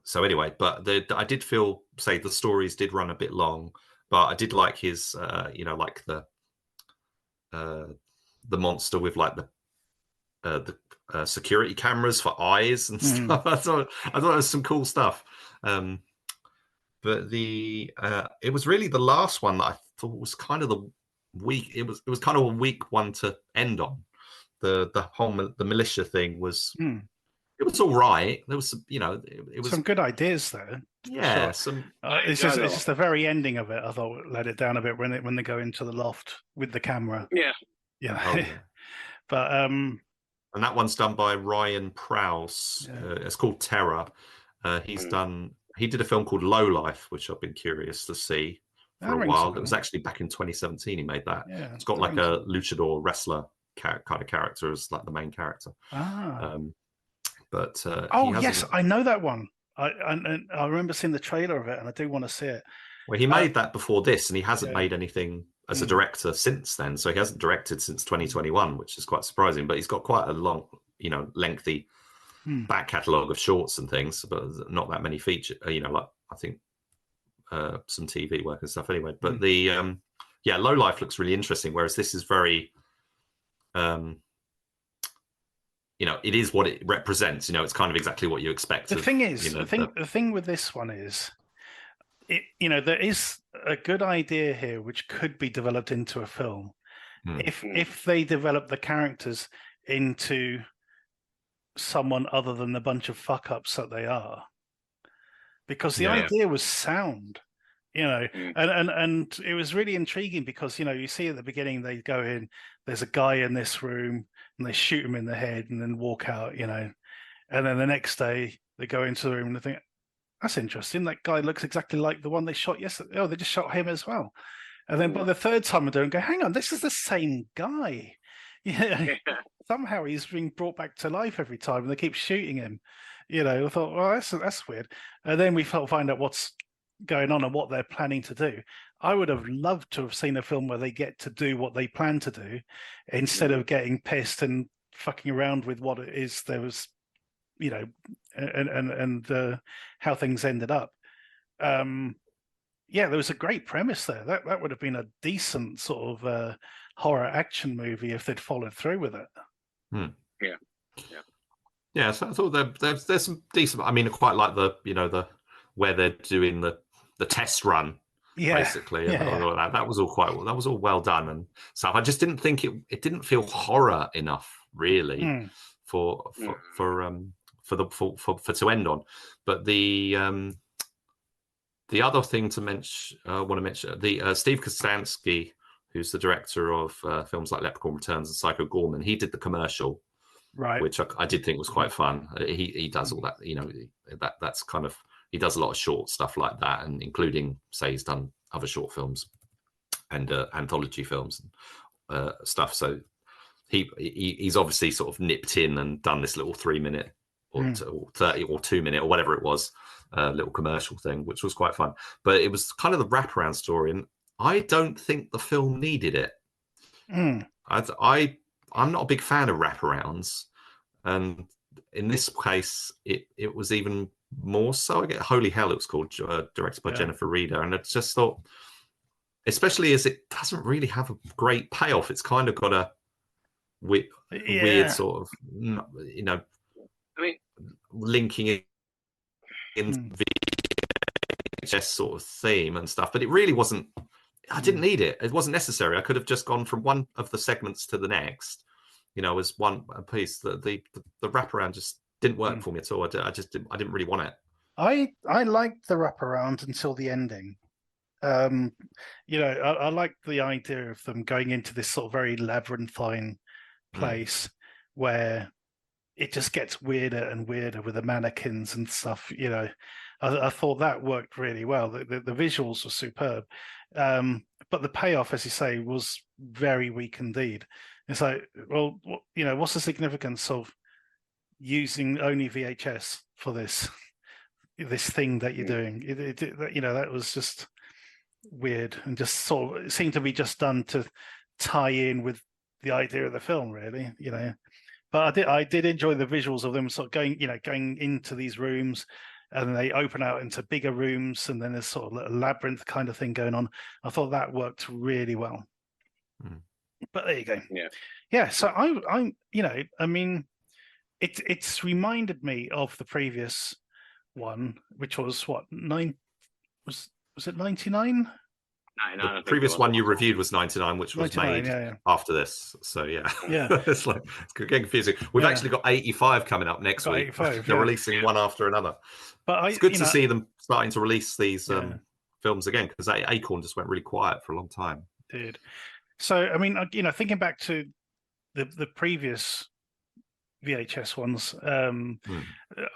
so anyway, but I did feel, say, the stories did run a bit long, but I did like his you know, like the monster with like the security cameras for eyes and stuff. I thought it was some cool stuff. But it was really the last one that I thought was kind of the weak. It was kind of a weak one to end on. The militia thing was. It was all right. There was some, you know, it was some good ideas there. Yeah, sure. It's just the very ending of it, I thought, let it down a bit when they go into the loft with the camera. But and that one's done by Ryan Prowse. It's called Terror. He did a film called Low Life, which I've been curious to see for a while. It was actually back in 2017 he made that. It's got like a luchador wrestler kind of character as like the main character. But yes, I know that one. I remember seeing the trailer of it, and I do want to see it. Well, he made that before this, and he hasn't made anything as a director since then. So he hasn't directed since 2021, which is quite surprising. But he's got quite a long lengthy back catalogue of shorts and things, but not that many feature. Like I think some TV work and stuff anyway. But the Low Life looks really interesting, whereas this is very it is what it represents. It's kind of exactly what you expect. The thing is, the thing with this one is, there is a good idea here which could be developed into a film if they develop the characters into someone other than the bunch of fuck ups that they are, because the idea was sound. And it was really intriguing because you see at the beginning they go in, there's a guy in this room and they shoot him in the head and then walk out, and then the next day they go into the room and they think, that's interesting, that guy looks exactly like the one they shot yesterday. Oh, they just shot him as well. And then by the third time I go, hang on, this is the same guy. Somehow he's being brought back to life every time and they keep shooting him. I thought, well, that's weird. And then we find out what's going on and what they're planning to do. I would have loved to have seen a film where they get to do what they plan to do instead of getting pissed and fucking around with what it is there was, and how things ended up. There was a great premise there. That would have been a decent sort of horror action movie if they'd followed through with it. Yeah. So I thought there's some decent. I mean, I quite like the where they're doing the test run, basically. That was all well done and stuff. I just didn't think it didn't feel horror enough, really, for to end on. But the other thing to mention, the Steve Kostansky, who's the director of films like Leprechaun Returns and Psycho Gorman, he did the commercial, right? Which I did think was quite fun. He does all that, that's kind of, he does a lot of short stuff like that, and including, say, he's done other short films and anthology films and stuff. So he's obviously sort of nipped in and done this little 3-minute or 30 or 2-minute or whatever it was, little commercial thing, which was quite fun. But it was kind of the wraparound story, and I don't think the film needed it. I'm not a big fan of wraparounds, and in this case, it was even more so. I get Holy Hell, it was called, directed by Jennifer Reeder, and I just thought, especially as it doesn't really have a great payoff, it's kind of got a weird sort of, linking in VHS sort of theme and stuff, but it really wasn't. I didn't need it. It wasn't necessary. I could have just gone from one of the segments to the next, as one piece. The wraparound just didn't work for me at all. I didn't really want it. I liked the wraparound until the ending. I liked the idea of them going into this sort of very labyrinthine place where it just gets weirder and weirder with the mannequins and stuff. I thought that worked really well. The visuals were superb, but the payoff, as you say, was very weak indeed. It's like, well, what's the significance of using only VHS for this thing that you're doing? That was just weird and just sort of, it seemed to be just done to tie in with the idea of the film, really. But I did enjoy the visuals of them sort of going into these rooms, and then they open out into bigger rooms, and then there's sort of a labyrinth kind of thing going on. I thought that worked really well. But there you go. Yeah. So I mean, it's reminded me of the previous one, which was what, was it 99? The previous one you reviewed was 99, which was made after this. So it's like, it's getting confusing. We've actually got 85 coming up next week. They're releasing one after another. But it's good to see them starting to release these films again, because Acorn just went really quiet for a long time. Did. So I mean, thinking back to the previous VHS ones,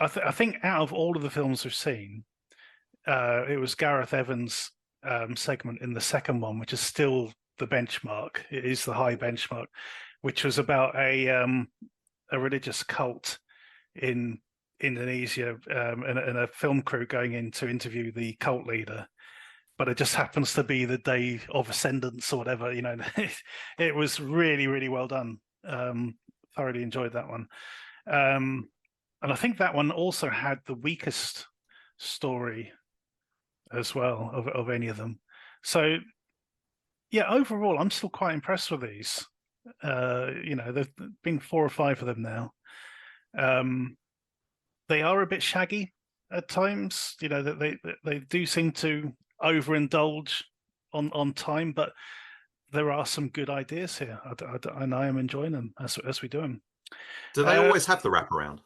I think out of all of the films we've seen, it was Gareth Evans' segment in the second one, which is still the benchmark. It is the high benchmark, which was about a religious cult in Indonesia, and a film crew going in to interview the cult leader. But it just happens to be the day of Ascendance or whatever. It was really, really well done. Thoroughly enjoyed that one. And I think that one also had the weakest story as well of any of them. So yeah, overall, I'm still quite impressed with these. There've been 4 or 5 of them now. They are a bit shaggy at times. That they do seem to overindulge on time, but there are some good ideas here, and I am enjoying them as we do them. Do they always have the wraparound?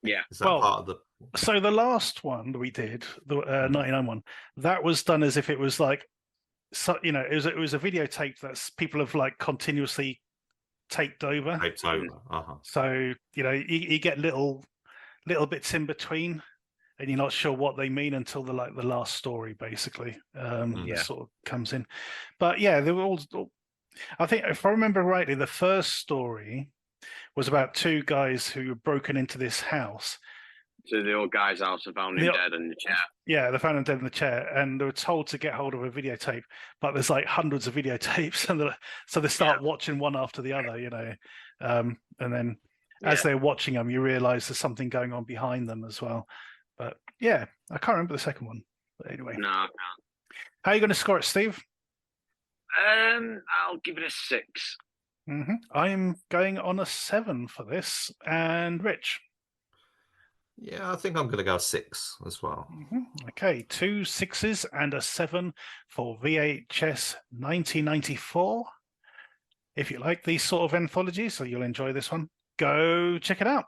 Yeah. Is that part of the? So the last one that we did, the 99 one, that was done as if it was like, so it was a videotape that's people have like continuously taped over. Taped over. So you get little bits in between, and you're not sure what they mean until the last story basically sort of comes in. But yeah, they were all. I think if I remember rightly, the first story was about 2 guys who were broken into this house. So the old guy's house and found him dead in the chair. Yeah, they found him dead in the chair, and they were told to get hold of a videotape, but there's like hundreds of videotapes, and so they start watching one after the other, and then as they're watching them, you realise there's something going on behind them as well. But yeah, I can't remember the second one. But anyway, no, I can't. How are you going to score it, Steve? I'll give it a 6. I'm going on a 7 for this, and Rich. Yeah, I think I'm going to go 6 as well. Okay, 2 6s and a 7 for VHS 1994. If you like these sort of anthologies, so you'll enjoy this one, go check it out.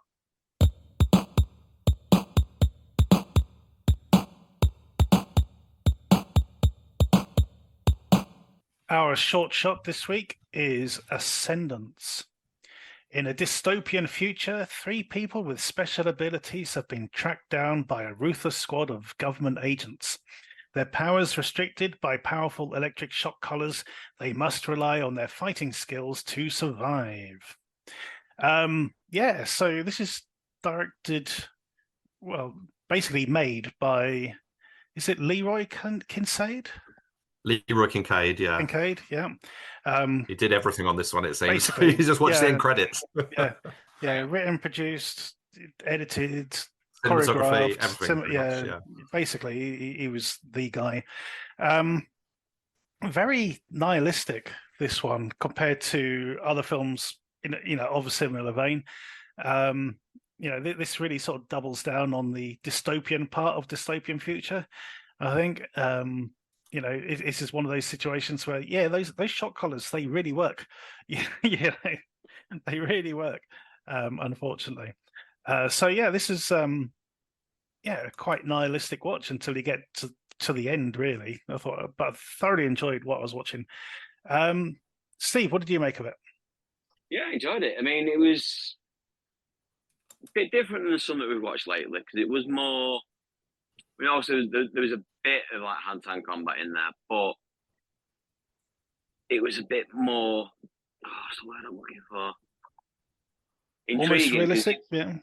Our short shot this week is Ascendance. In a dystopian future, 3 people with special abilities have been tracked down by a ruthless squad of government agents. Their powers restricted by powerful electric shock collars, they must rely on their fighting skills to survive. So this is directed, basically made by, is it Leroy Kincaid? Leroy Kincaid, yeah. Kincaid, yeah. He did everything on this one, it seems. He just watched the end credits. Written, produced, edited, cinematography, choreographed. everything. Basically, he was the guy. Very nihilistic, this one, compared to other films of a similar vein. This really sort of doubles down on the dystopian part of dystopian future. I think it's just one of those situations where those shock collars, they really work. They really work. Unfortunately, this is quite nihilistic watch until you get to the end. Really, I thought, but I thoroughly enjoyed what I was watching. Steve, what did you make of it? Yeah, I enjoyed it. I mean, it was a bit different than some that we've watched lately because it was more. Also, there was a bit of like hand-to-hand combat in there, but it was a bit more. What's the word I'm looking for? Intriguing. Almost realistic, yeah.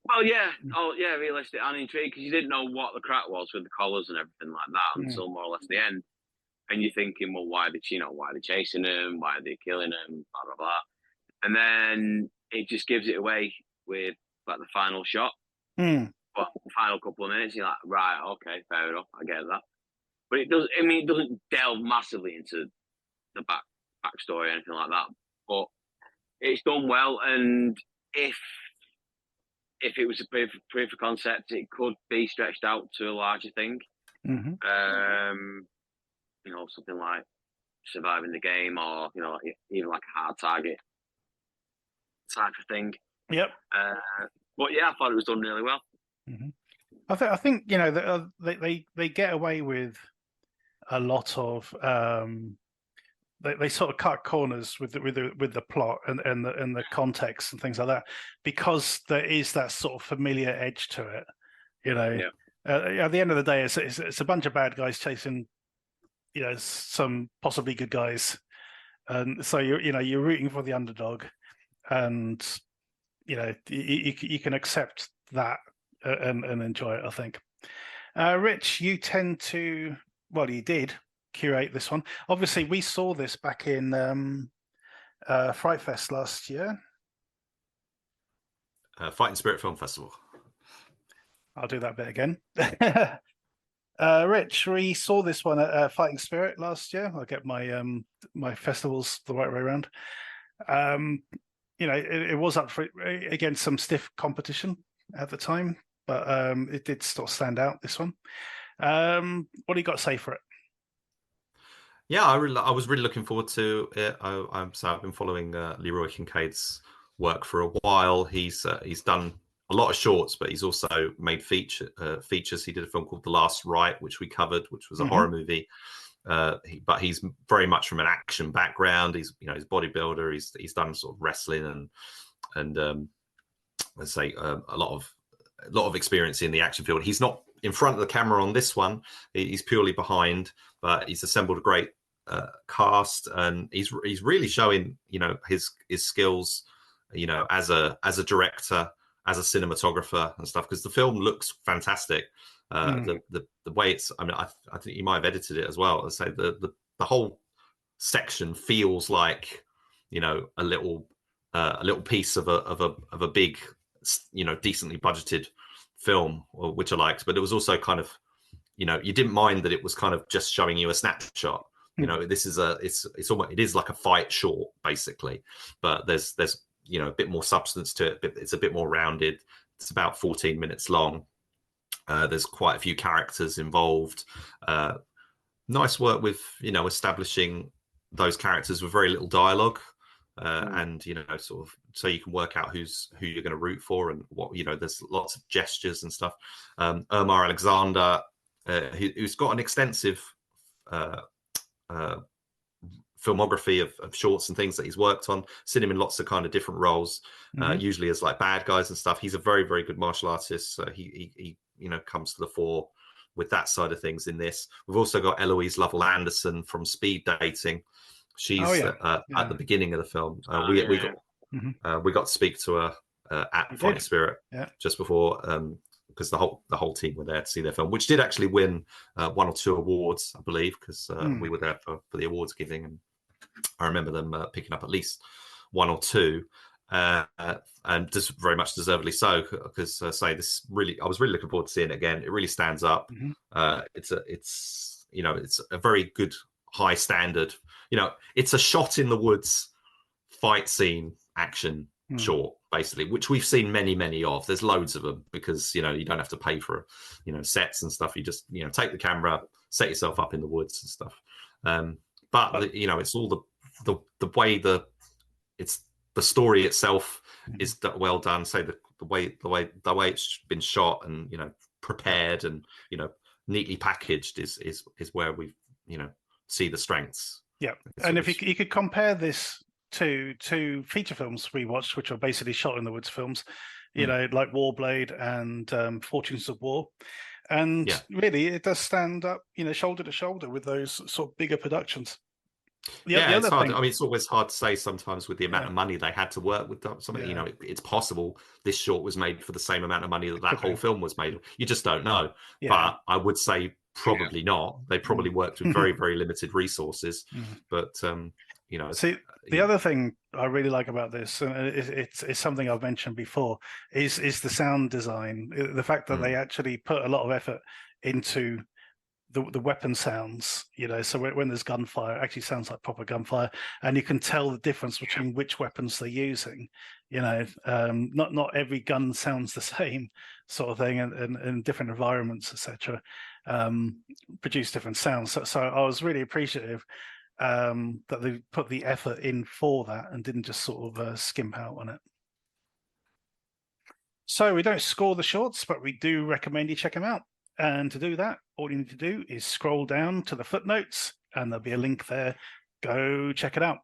Well, yeah. Oh, yeah, realistic and intriguing because you didn't know what the crack was with the collars and everything like that until more or less the end. And you're thinking, well, why are they chasing him? Why are they killing him? Blah blah blah. And then it just gives it away with like the final shot. But the final couple of minutes, you're like, right, okay, fair enough, I get that. But it does. I mean, it doesn't delve massively into the backstory or anything like that. But it's done well, and if it was a proof of concept, it could be stretched out to a larger thing. Something like surviving the game, or even like a hard target type of thing. Yep. But yeah, I thought it was done really well. I think they get away with a lot of they sort of cut corners with the plot and the context and things like that because there is that sort of familiar edge to it. At the end of the day, it's a bunch of bad guys chasing some possibly good guys, and so you're rooting for the underdog, and you can accept that and enjoy it, I think. Rich, you tend to, you did curate this one. Obviously, we saw this back in Fright Fest last year. Fighting Spirit Film Festival. I'll do that bit again. Rich, we saw this one at Fighting Spirit last year. I'll get my my festivals the right way around. You know, it was up for against some stiff competition at the time, but it did still stand out, this one. What do you got to say for it? Yeah, I was really looking forward to it. I've been following Leroy Kincaid's work for a while. He's done a lot of shorts, but he's also made features. He did a film called The Last Rite, which we covered, which was a horror movie. But he's very much from an action background. He's he's a bodybuilder. He's done sort of wrestling and let's say a lot of experience in the action field. He's not in front of the camera on this one. He's purely behind, but he's assembled a great cast, and he's really showing his skills as a director, as a cinematographer and stuff, because the film looks fantastic. The way it's, I mean, I think you might have edited it as well. I say the whole section feels like a little piece of a big decently budgeted film, which I liked. But it was also kind of you didn't mind that it was kind of just showing you a snapshot. This is it's almost, it is like a fight short basically, but there's a bit more substance to it. It's a bit more rounded. It's about 14 minutes long. There's quite a few characters involved. Nice work with establishing those characters with very little dialogue, and sort of so you can work out who you're going to root for and what there's lots of gestures and stuff. Omar Alexander, who's got an extensive filmography of shorts and things that he's worked on. Seen him in lots of kind of different roles, usually as like bad guys and stuff. He's a very, very good martial artist. He comes to the fore with that side of things in this. We've also got Eloise Lovell Anderson from Speed Dating. She's at the beginning of the film. We got to speak to her at Fighting Spirit just before, because the whole team were there to see their film, which did actually win 1 or 2 awards, I believe, because we were there for the awards giving, and I remember them picking up at least 1 or 2, and just very much deservedly so, because I was really looking forward to seeing it again. It really stands up. It's a very good high standard. It's a shot in the woods fight scene action short, basically, which we've seen many of. There's loads of them, because you don't have to pay for sets and stuff. You just take the camera, set yourself up in the woods and stuff. But it's all the way the story itself is well done. Say the way it's been shot and prepared and neatly packaged is where we see the strengths. Yeah, and if you could compare this to feature films we watched, which are basically shot in the woods films, like Warblade and Fortunes of War, and really it does stand up, shoulder to shoulder with those sort of bigger productions. It's hard. I mean, it's always hard to say sometimes with the amount of money they had to work with. Something, it's possible this short was made for the same amount of money that whole film was made. You just don't know. But I would say probably not. They probably worked with very, very limited resources. But see, the other thing I really like about this, and it's something I've mentioned before, is the sound design. The fact that they actually put a lot of effort into the weapon sounds, so when there's gunfire, it actually sounds like proper gunfire, and you can tell the difference between which weapons they're using. Not every gun sounds the same, sort of thing, and in different environments, etc. Produce different sounds. So I was really appreciative that they put the effort in for that and didn't just sort of skimp out on it. So we don't score the shorts, but we do recommend you check them out. And to do that, all you need to do is scroll down to the footnotes, and there'll be a link there. Go check it out.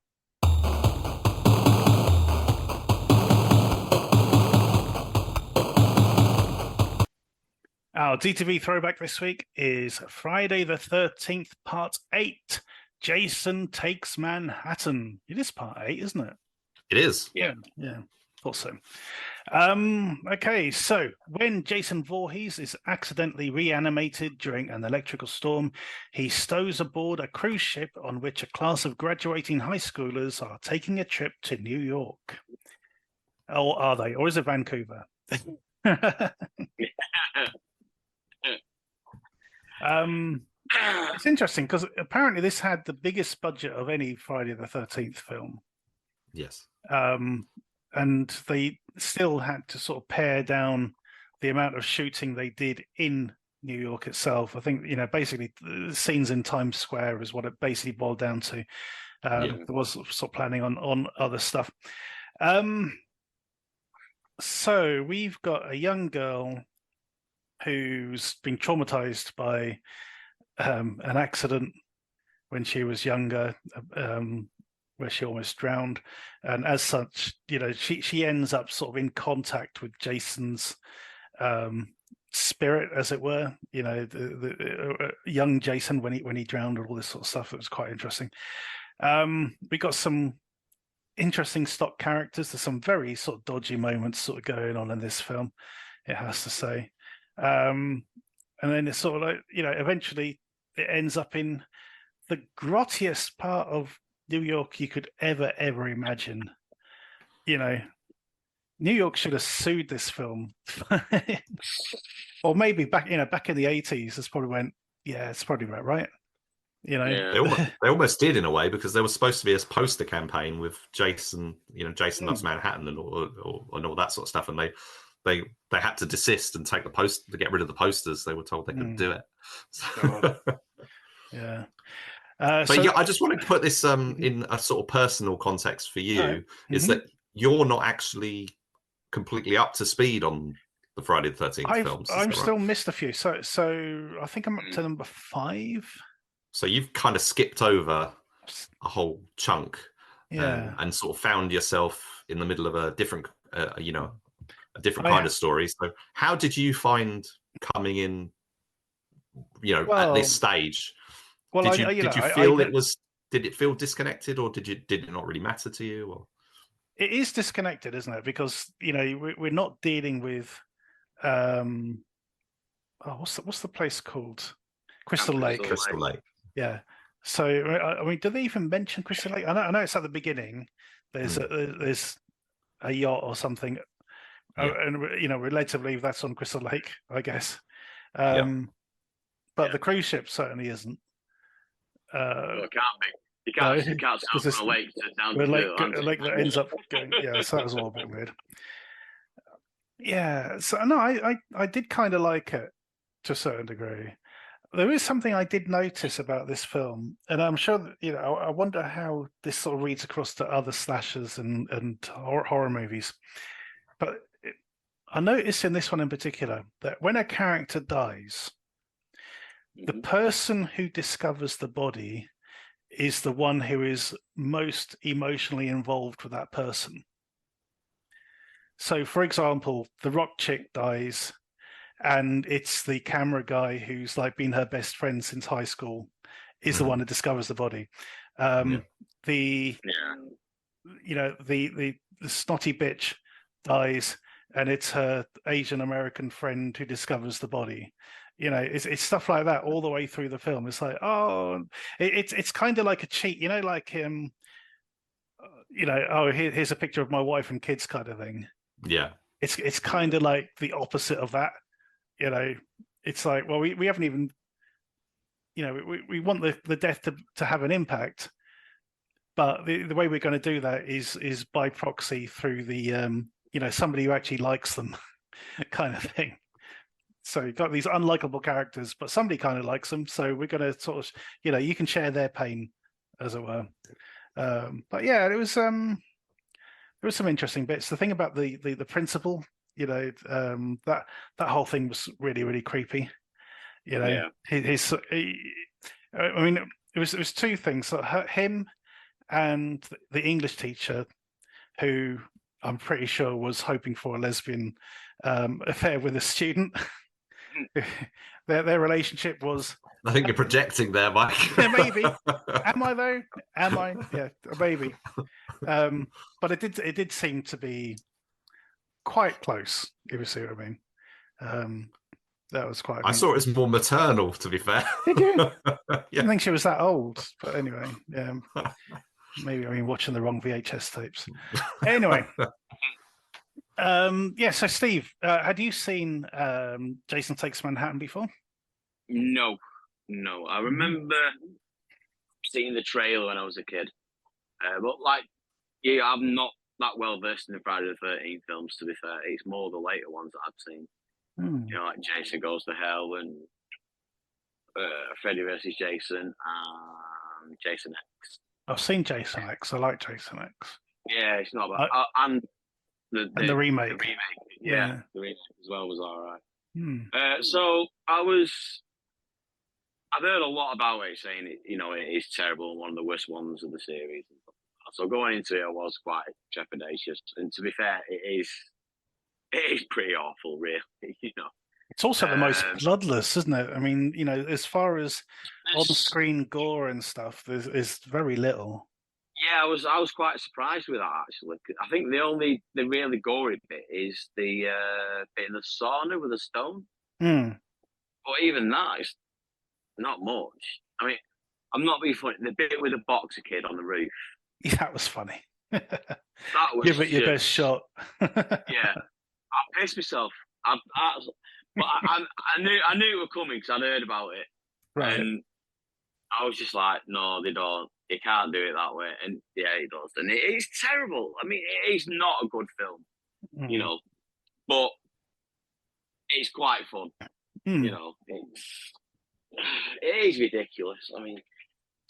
Our DTV throwback this week is Friday the 13th, Part 8. Jason Takes Manhattan. It is Part 8, isn't it? It is. Yeah. Thought so. Okay, so when Jason Voorhees is accidentally reanimated during an electrical storm, he stows aboard a cruise ship on which a class of graduating high schoolers are taking a trip to New York. Or are they? Or is it Vancouver? It's interesting because apparently this had the biggest budget of any Friday the 13th film. Yes. And they still had to sort of pare down the amount of shooting they did in New York itself. I think, basically the scenes in Times Square is what it basically boiled down to. There was sort of planning on other stuff. So we've got a young girl who's been traumatized by an accident when she was younger, where she almost drowned, and as such, she ends up sort of in contact with Jason's spirit, as it were. The young Jason when he drowned, and all this sort of stuff. It was quite interesting. We got some interesting stock characters. There's some very sort of dodgy moments sort of going on in this film, it has to say. And then it's sort of like, eventually it ends up in the grottiest part of New York you could ever imagine. New York should have sued this film. Or maybe back in the 80s, it's probably went, yeah, it's probably about right. They almost did in a way, because there was supposed to be a poster campaign with Jason, Jason Loves Manhattan and all that sort of stuff, and they had to desist and take the post to get rid of the posters. They were told they couldn't do it. So. Yeah. I just wanted to put this in a sort of personal context for you. Is that you're not actually completely up to speed on the Friday the 13th films? I've still missed a few. So I think I'm up to number 5. So you've kind of skipped over a whole chunk, and sort of found yourself in the middle of a different, a different kind of story. So how did you find coming in, at this stage? Well, did you feel it was? Did it feel disconnected, or did it not really matter to you? Or it is disconnected, isn't it? Because we're not dealing with what's the place called? Crystal Lake. Crystal Lake. Yeah. So I mean, do they even mention Crystal Lake? I know it's at the beginning. There's a yacht or something, and we're led to believe that's on Crystal Lake, I guess. But the cruise ship certainly isn't. It can't be. You can't sail from a lake down to a lake that ends up going. Yeah, so that was all a bit weird. Yeah. So no, I did kind of like it to a certain degree. There is something I did notice about this film, and I'm sure that, I wonder how this sort of reads across to other slashers and horror movies. But I noticed in this one in particular that when a character dies, the person who discovers the body is the one who is most emotionally involved with that person. So, for example, the rock chick dies, and it's the camera guy who's like been her best friend since high school is the one that discovers the body. The snotty bitch dies, and it's her Asian American friend who discovers the body. It's stuff like that all the way through the film. It's like, it's kind of like a cheat, here's a picture of my wife and kids kind of thing. Yeah. It's kind of like the opposite of that. It's like, well, we haven't even, we want the death to have an impact, but the way we're going to do that is by proxy through the somebody who actually likes them kind of thing. So you've got these unlikable characters, but somebody kind of likes them, so we're going to sort of, you can share their pain, as it were. But yeah, there was some interesting bits. The thing about the principal, that whole thing was really, really creepy. I mean, it was two things. So him and the English teacher, who I'm pretty sure was hoping for a lesbian affair with a student. Their relationship was. I think you're projecting there, Mike. Yeah, maybe. Am I though? Am I? Yeah, maybe. But it did seem to be quite close, if you see what I mean. That was quite. I saw it as more maternal, to be fair. Did you? Yeah. I didn't think she was that old, but anyway, maybe watching the wrong VHS tapes. Anyway, Yeah. So, Steve, had you seen Jason Takes Manhattan before? No. I Mhm. remember seeing the trailer when I was a kid, but like, yeah, I'm not that well versed in the Friday the 13th films. To be fair, it's more the later ones that I've seen. Hmm. You know, like Jason Goes to Hell and Freddy versus Jason and Jason X. I've seen Jason X. I like Jason X. Yeah, it's not bad. And the remake. The remake, Yeah. the remake as well was all right. Hmm. So I've heard a lot about it, saying it, you know, it is terrible and one of the worst ones of the series. So going into it, I was quite trepidatious. And to be fair, it is pretty awful, really. You know, It's also the most bloodless, isn't it? I mean, you know, as far as on-screen gore and stuff, there's very little. Yeah, I was quite surprised with that actually. I think the really gory bit is the bit in the sauna with the stone. Hmm. But even that is not much. I mean, I'm not being funny. The bit with the boxer kid on the roof. Yeah, that was funny. That was Give it your best shot. Yeah, I pissed myself. But I knew it was coming because I'd heard about it, Right. and I was just like, no, they don't. They can't do it that way. And yeah, he does, and it's terrible. I mean, it is not a good film, you know, but it's quite fun. Mm. You know, it is ridiculous. I mean,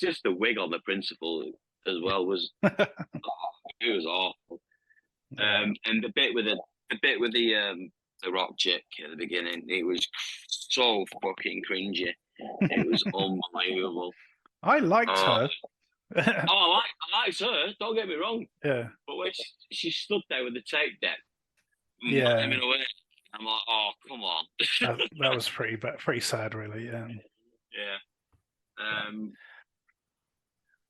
just the wig on the principal as well was it was awful. And the bit with the rock chick at the beginning, it was so fucking cringy. It was unbelievable. I liked her. I liked her. Don't get me wrong. Yeah. But when she stood there with the tape deck, yeah, I'm like, oh, come on. that was pretty sad, really. Yeah. Yeah.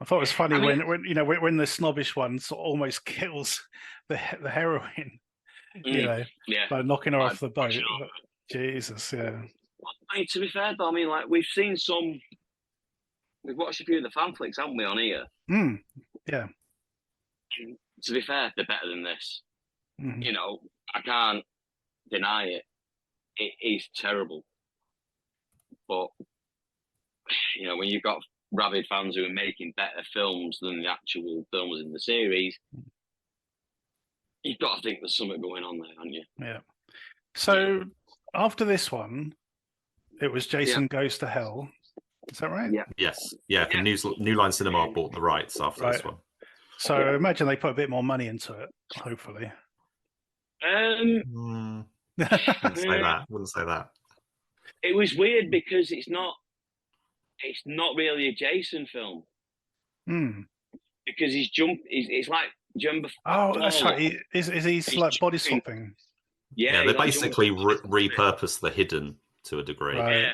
I thought it was funny when the snobbish one sort of almost kills the heroine, you know, by knocking her off the boat. Jesus, yeah. I mean, to be fair though, I mean, like we've watched a few of the fan flicks, haven't we, on here? Yeah. And to be fair, they're better than this. Mm-hmm. You know, I can't deny it. It is terrible. But you know, when you've got rabid fans who are making better films than the actual films in the series, you've got to think there's something going on there, haven't you? Yeah. So after this one, it was Jason Goes to Hell. Is that right? Yeah. Yes. Yeah. New Line Cinema bought the rights after this one. So I imagine they put a bit more money into it, hopefully. Wouldn't say that. It was weird because it's not really a Jason film. Because it's like jump. Oh, that's right. He's like body swapping. Yeah, they basically repurposed The Hidden to a degree, right.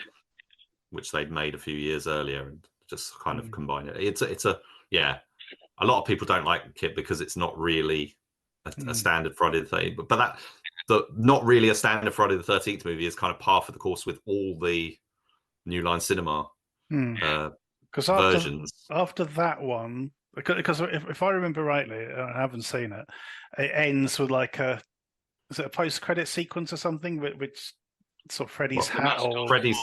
which they'd made a few years earlier, and just kind of combine it. It's a lot of people don't like it because it's not really a standard Friday the 13th, but not really a standard Friday the 13th movie is kind of par for the course with all the New Line Cinema versions. After that one, because if I remember rightly, I haven't seen it. It ends with like is it a post-credit sequence or something, which sort of Freddy's hat or Freddy's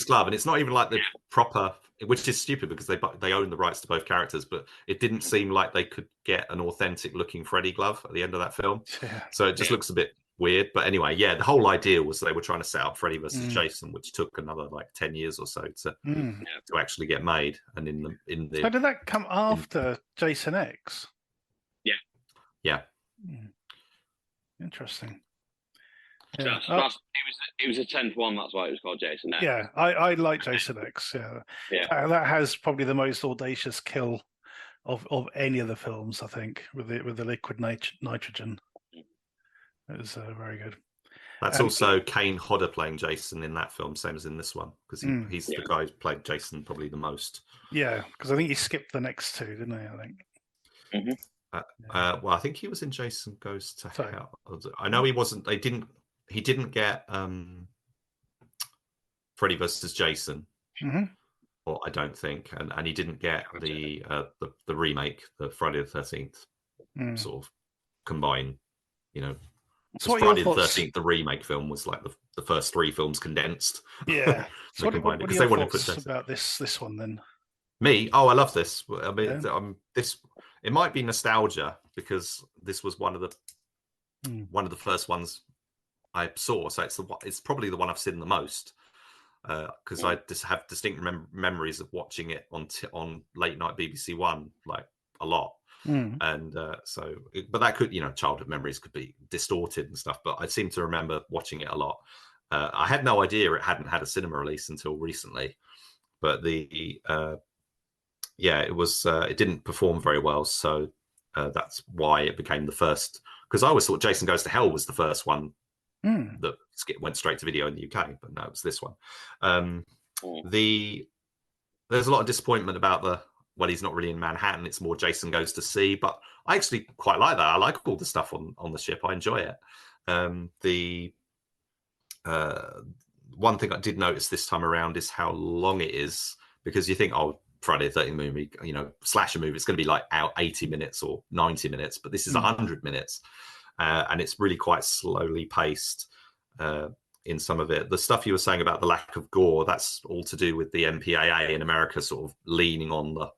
glove, and it's not even like the proper, which is stupid because they own the rights to both characters, but it didn't seem like they could get an authentic looking Freddy glove at the end of that film. So it just looks a bit weird. But anyway, the whole idea was they were trying to set up Freddy versus Jason, which took another like 10 years or so to actually get made. And in the so did that come after Jason X? Yeah. Interesting. Yeah. It was a 10th one. That's why it was called Jason X. Yeah, I like Jason X. Yeah. That has probably the most audacious kill of any of the films, I think, with the liquid nitrogen. It was very good. That's also Kane Hodder playing Jason in that film, same as in this one, because he's the guy who played Jason probably the most. Yeah, because I think he skipped the next two, didn't he? I think. Well, I think he was in Jason Goes to Hell. I know he wasn't. He didn't get Freddy versus Jason, or I don't think, and he didn't get the remake, the Friday the 13th sort of combined So because what are your Friday the thoughts? 13th, the remake film, was like the first 3 films condensed. Yeah. So They what combined it are because your they wanted to put thoughts Jason. about this one then? Me? Oh, I love this. I mean, Yeah. this, it might be nostalgia because this was one of the first ones I saw. So it's probably the one I've seen the most. Because I just have distinct memories of watching it on late night BBC One, like a lot. And but that could, childhood memories could be distorted and stuff. But I seem to remember watching it a lot. I had no idea it hadn't had a cinema release until recently. But it was it didn't perform very well, so that's why it became the first. Because I always thought Jason Goes to Hell was the first one that went straight to video in the UK, but no, it was this one. There's a lot of disappointment about he's not really in Manhattan. It's more Jason Goes to Sea, but I actually quite like that. I like all the stuff on the ship. I enjoy it. The one thing I did notice this time around is how long it is, because you think, oh, Friday the 13th movie, slasher movie, it's going to be like out 80 minutes or 90 minutes, but this is 100 minutes. And it's really quite slowly paced in some of it. The stuff you were saying about the lack of gore, that's all to do with the MPAA in America sort of leaning on the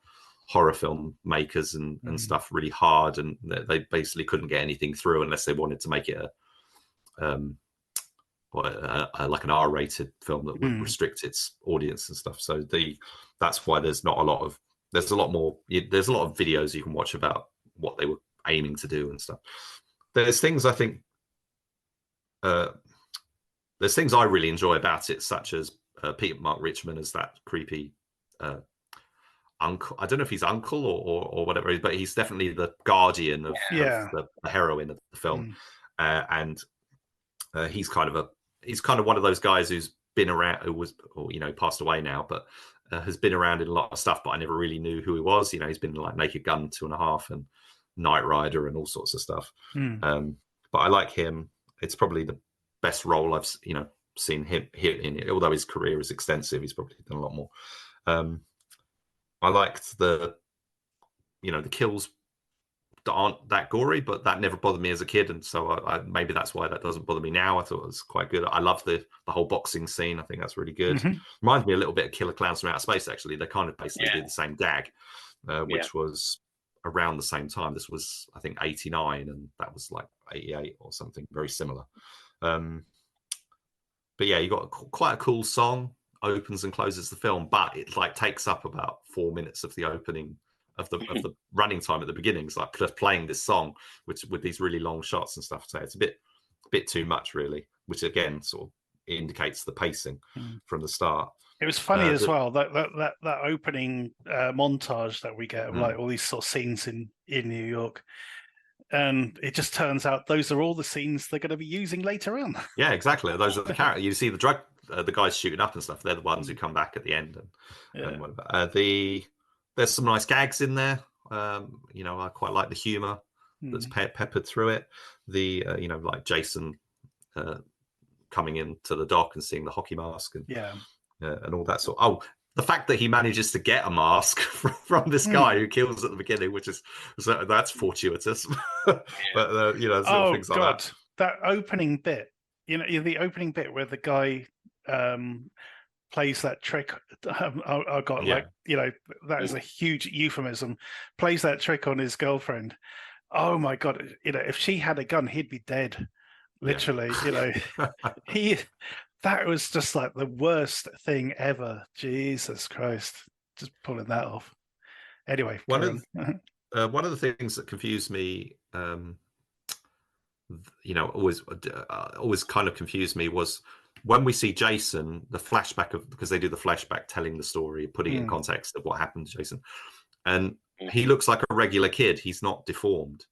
horror film makers and stuff really hard, and they basically couldn't get anything through unless they wanted to make it like an R-rated film that would restrict its audience and stuff. So that's why there's a lot of videos you can watch about what they were aiming to do and stuff. There's things I think there's things I really enjoy about it, such as Peter Mark Richmond as that creepy uncle. I don't know if he's uncle or whatever, but he's definitely the guardian of the heroine of the film. And he's kind of one of those guys who's been around, passed away now, but has been around in a lot of stuff, but I never really knew who he was. He's been like Naked Gun 2.5 and Knight Rider and all sorts of stuff. But I like him. It's probably the best role I've seen him hit in it. Although his career is extensive, he's probably done a lot more. I liked the kills that aren't that gory, but that never bothered me as a kid, and so I maybe that's why that doesn't bother me now. I thought it was quite good. I love the whole boxing scene. I think that's really good. Reminds me a little bit of Killer Clowns from Outer Space, actually. They kind of basically did the same gag, which was around the same time. This was, I think, 89, and that was like 88 or something very similar. But yeah, you got quite a cool song, opens and closes the film, but it like takes up about 4 minutes of the opening of the running time at the beginning. It's like just playing this song, which with these really long shots and stuff. So it's a bit too much, really, which again sort of indicates the pacing from the start. It was funny as well, that opening montage that we get of like all these sort of scenes in New York. And it just turns out those are all the scenes they're going to be using later on. Yeah, exactly. Those are the characters. You see the guys shooting up and stuff. They're the ones who come back at the end. And whatever. There's some nice gags in there. I quite like the humor that's peppered through it. Like Jason coming into the dock and seeing the hockey mask and all that sort. Oh, the fact that he manages to get a mask from this guy who kills at the beginning, that's fortuitous. But things like that. That opening bit, the opening bit where the guy plays that trick. That is a huge euphemism. Plays that trick on his girlfriend. Oh my God! If she had a gun, he'd be dead. Literally, that was just like the worst thing ever. Jesus Christ, just pulling that off. Anyway, one of the things that confused me, always kind of confused me was when we see Jason, the flashback because they do the flashback telling the story, putting it in context of what happened to Jason, and he looks like a regular kid. He's not deformed,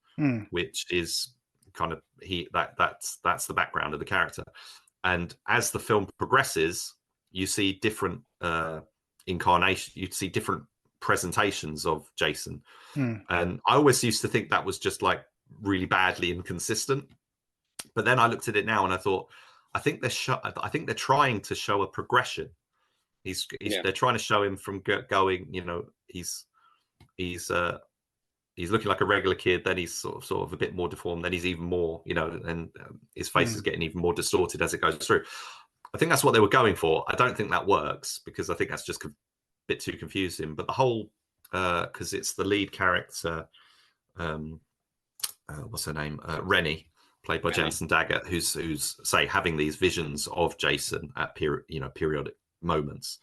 which is kind of that's the background of the character. And as the film progresses, you see different incarnations. You see different presentations of Jason, and I always used to think that was just like really badly inconsistent. But then I looked at it now and I thought, I think they're trying to show a progression. They're trying to show him from going. He's he's looking like a regular kid, then he's sort of a bit more deformed, then he's even more, you know, and his face is getting even more distorted as it goes through. I think that's what they were going for. I don't think that works, because I think that's just a bit too confusing. But the whole, because it's the lead character, what's her name, Rennie, played by Jensen Daggett, who's say having these visions of Jason at periodic moments.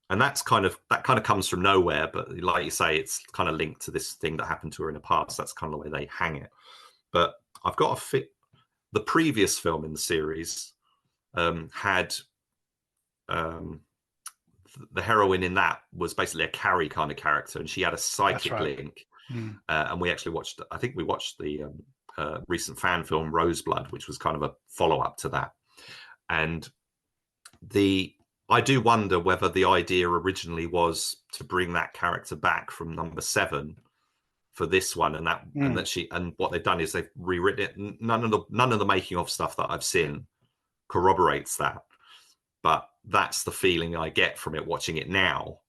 And that kind of comes from nowhere, but like you say, it's kind of linked to this thing that happened to her in the past. That's kind of the way they hang it. But I've got to fit the previous film in the series had the heroine in that was basically a Carrie kind of character, and she had a psychic link. And we actually watched, I think we watched the recent fan film Roseblood, which was kind of a follow-up to that. And I do wonder whether the idea originally was to bring that character back from number 7 for this one, and what they've done is they've rewritten it. None of the making of stuff that I've seen corroborates that, but that's the feeling I get from it watching it now,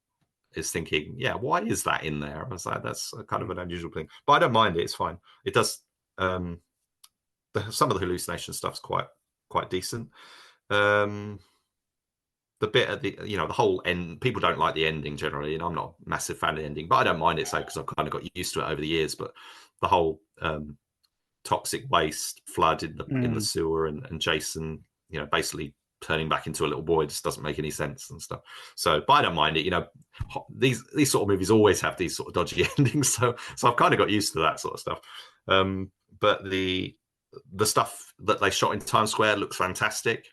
is thinking, yeah, why is that in there? I was like, that's a kind of an unusual thing, but I don't mind it. It's fine. It does. Some of the hallucination stuff's quite decent. The bit at the, the whole end, people don't like the ending generally, and I'm not a massive fan of the ending, but I don't mind it, so, because I've kind of got used to it over the years. But the whole toxic waste flood in the sewer, and Jason, basically turning back into a little boy, just doesn't make any sense and stuff. So, but I don't mind it. These sort of movies always have these sort of dodgy endings, so I've kind of got used to that sort of stuff. But the stuff that they shot in Times Square looks fantastic.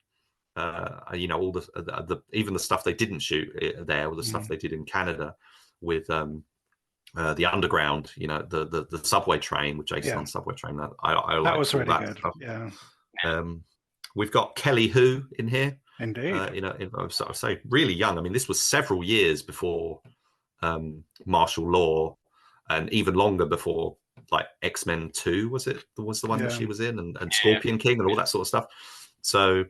All the even the stuff they didn't shoot there, or the stuff they did in Canada with the underground, the subway train with Jason on subway train. I like that was really good. Stuff. Yeah. We've got Kelly Hu in here. Indeed. I say really young. I mean, this was several years before Martial Law, and even longer before like X-Men 2 was the one that she was in, and Scorpion King and all that sort of stuff. So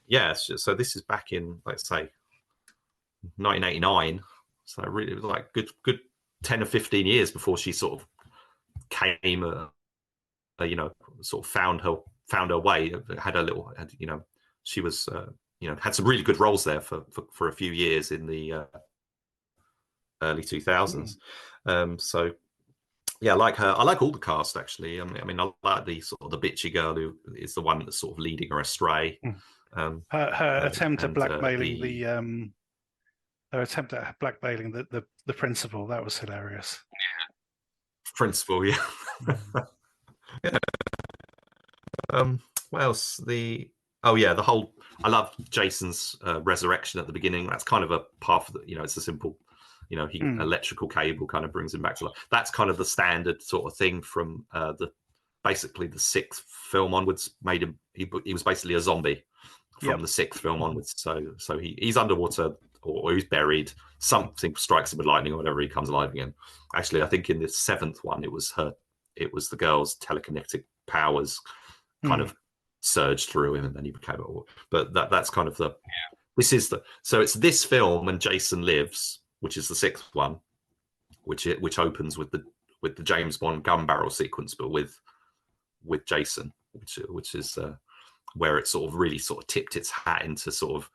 yeah, so this is back in, let's say, 1989. So really, it was like good 10 or 15 years before she sort of came, sort of found her way. Had a little, she was, had some really good roles there for a few years in the early 2000s. So yeah, I like her. I like all the cast actually. I mean, I like the sort of the bitchy girl who is the one that's sort of leading her astray. Her attempt at blackmailing the principal, that was hilarious. Principal, yeah. What else? The whole, I love Jason's resurrection at the beginning. That's kind of a path that, it's a simple, electrical cable kind of brings him back to life. That's kind of the standard sort of thing from basically the 6th film onwards. Made him, he was basically a zombie from the 6th film onwards. So he's underwater, or he's buried. Something strikes him with lightning or whatever, he comes alive again. Actually, I think in the 7th one, it was the girl's telekinetic powers kind of surged through him, and then he became but that's kind of so it's this film and Jason Lives, which is the 6th one, which opens with the James Bond gun barrel sequence, but with Jason, which is where it sort of really sort of tipped its hat into sort of,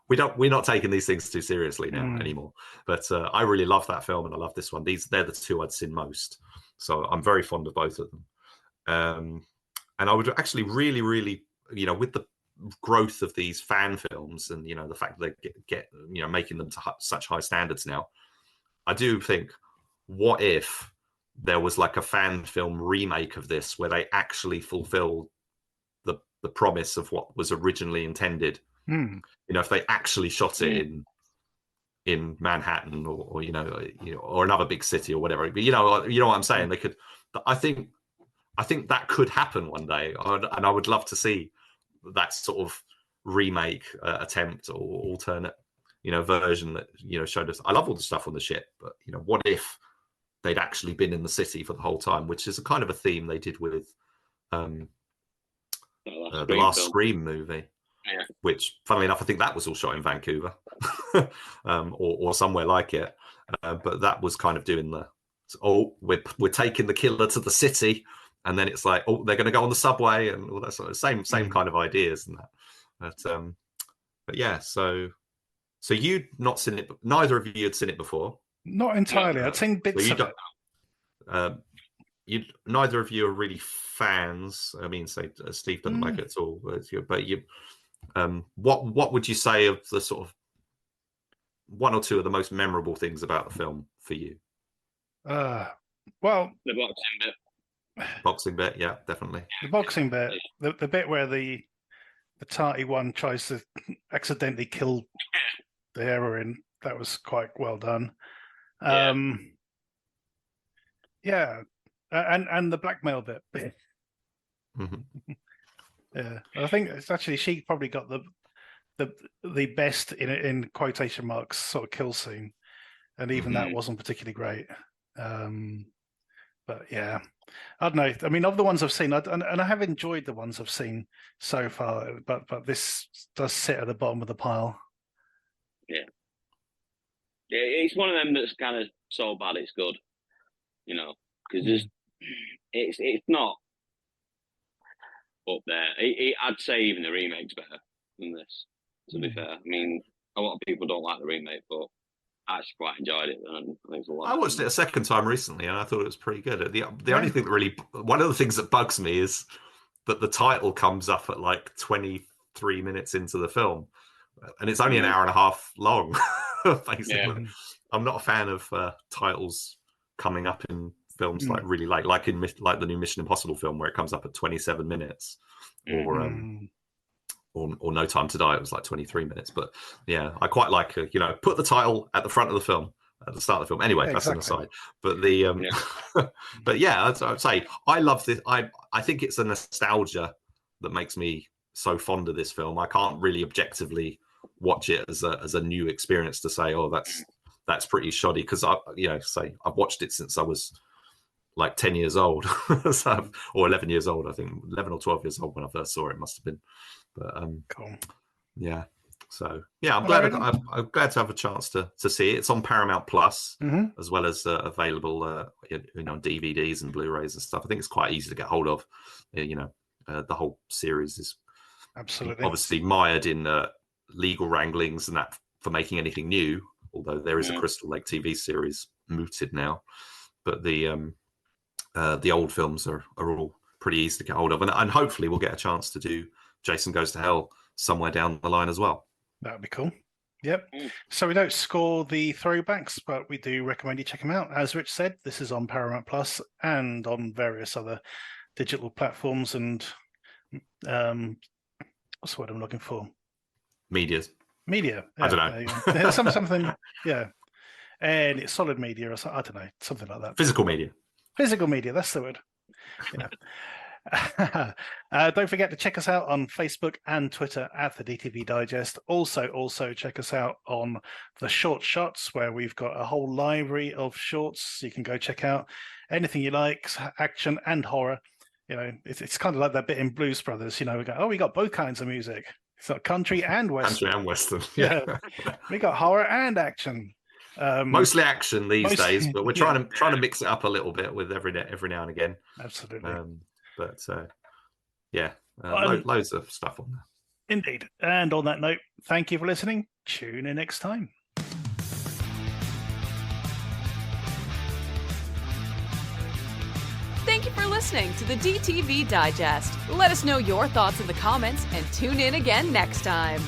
we're not taking these things too seriously now anymore. But I really love that film, and I love this one. They're the two I'd seen most, so I'm very fond of both of them. And I would actually really, really, with the growth of these fan films, and the fact that they get making them to such high standards now, I do think, what if there was like a fan film remake of this where they actually fulfilled the promise of what was originally intended? If they actually shot it in Manhattan or another big city or whatever, but you know what I'm saying, they could. I think that could happen one day, and I would love to see that sort of remake attempt or alternate version that showed us. I love all the stuff on the ship, but what if they'd actually been in the city for the whole time, which is a kind of a theme they did with the last Scream movie, which, funnily enough, I think that was all shot in Vancouver or somewhere like it. But that was kind of doing we're taking the killer to the city, and then it's like, oh, they're going to go on the subway and all that sort of same kind of ideas and that. But yeah, so you'd not seen it. Neither of you had seen it before. Not entirely. I'd seen bits of it. Neither of you are really fans. I mean, say Steve doesn't like it at all, but you. What would you say of the sort of one or two of the most memorable things about the film for you? Well, the boxing bit. Boxing bit, yeah, definitely. The boxing bit, the bit where the tarty one tries to accidentally kill the heroine, that was quite well done. Yeah, and the blackmail bit. Mm-hmm. Yeah, I think it's actually she probably got the best in quotation marks sort of kill scene, and even that wasn't particularly great. But yeah, I don't know. I mean, of the ones I've seen, and I have enjoyed the ones I've seen so far, but this does sit at the bottom of the pile. Yeah, it's one of them that's kind of so bad it's good, because it's not up there. I'd say even the remake's better than this, to be fair. I mean, a lot of people don't like the remake, but I actually quite enjoyed it. And I think it's a lot. I watched it a second time recently, and I thought it was pretty good. The only thing that one of the things that bugs me is that the title comes up at like 23 minutes into the film, and it's only an hour and a half long. Basically, I'm not a fan of titles coming up in films like really late, like the new Mission Impossible film where it comes up at 27 minutes, or No Time to Die. It was like 23 minutes, but yeah, I quite like put the title at the front of the film, at the start of the film. Anyway, that's an aside. But but yeah, I'd say I love this. I think it's a nostalgia that makes me so fond of this film. I can't really objectively watch it as a new experience to say, oh, that's pretty shoddy, because I've watched it since I was like 10 years old, or 11 years old. I think 11 or 12 years old when I first saw it. Must have been. But cool. Yeah. So yeah, I'm glad to have a chance to see it. It's on Paramount Plus, as well as available, DVDs and Blu-rays and stuff. I think it's quite easy to get hold of. The whole series is absolutely obviously mired in legal wranglings and that for making anything new. Although there is a Crystal Lake TV series mooted now, but the old films are all pretty easy to get hold of, and hopefully we'll get a chance to do Jason Goes to Hell somewhere down the line as well. That would be cool. Yep. So we don't score the throwbacks, but we do recommend you check them out. As Rich said, this is on Paramount Plus and on various other digital platforms and what's the word I'm looking for? Media. Yeah, I don't know. something. Yeah. And it's solid media or something. I don't know, something like that. Physical media. That's the word. Don't forget to check us out on Facebook and Twitter at the DTV Digest. Also check us out on the Short Shots, where we've got a whole library of shorts. You can go check out anything you like, action and horror. It's kind of like that bit in Blues Brothers. We go, we got both kinds of music. It's like country and western. Yeah. We got horror and action. Mostly action these days, but we're trying to mix it up a little bit with every now and again. Absolutely. Loads of stuff on there. Indeed. And on that note, thank you for listening. Tune in next time. Thank you for listening to the DTV Digest. Let us know your thoughts in the comments and tune in again next time.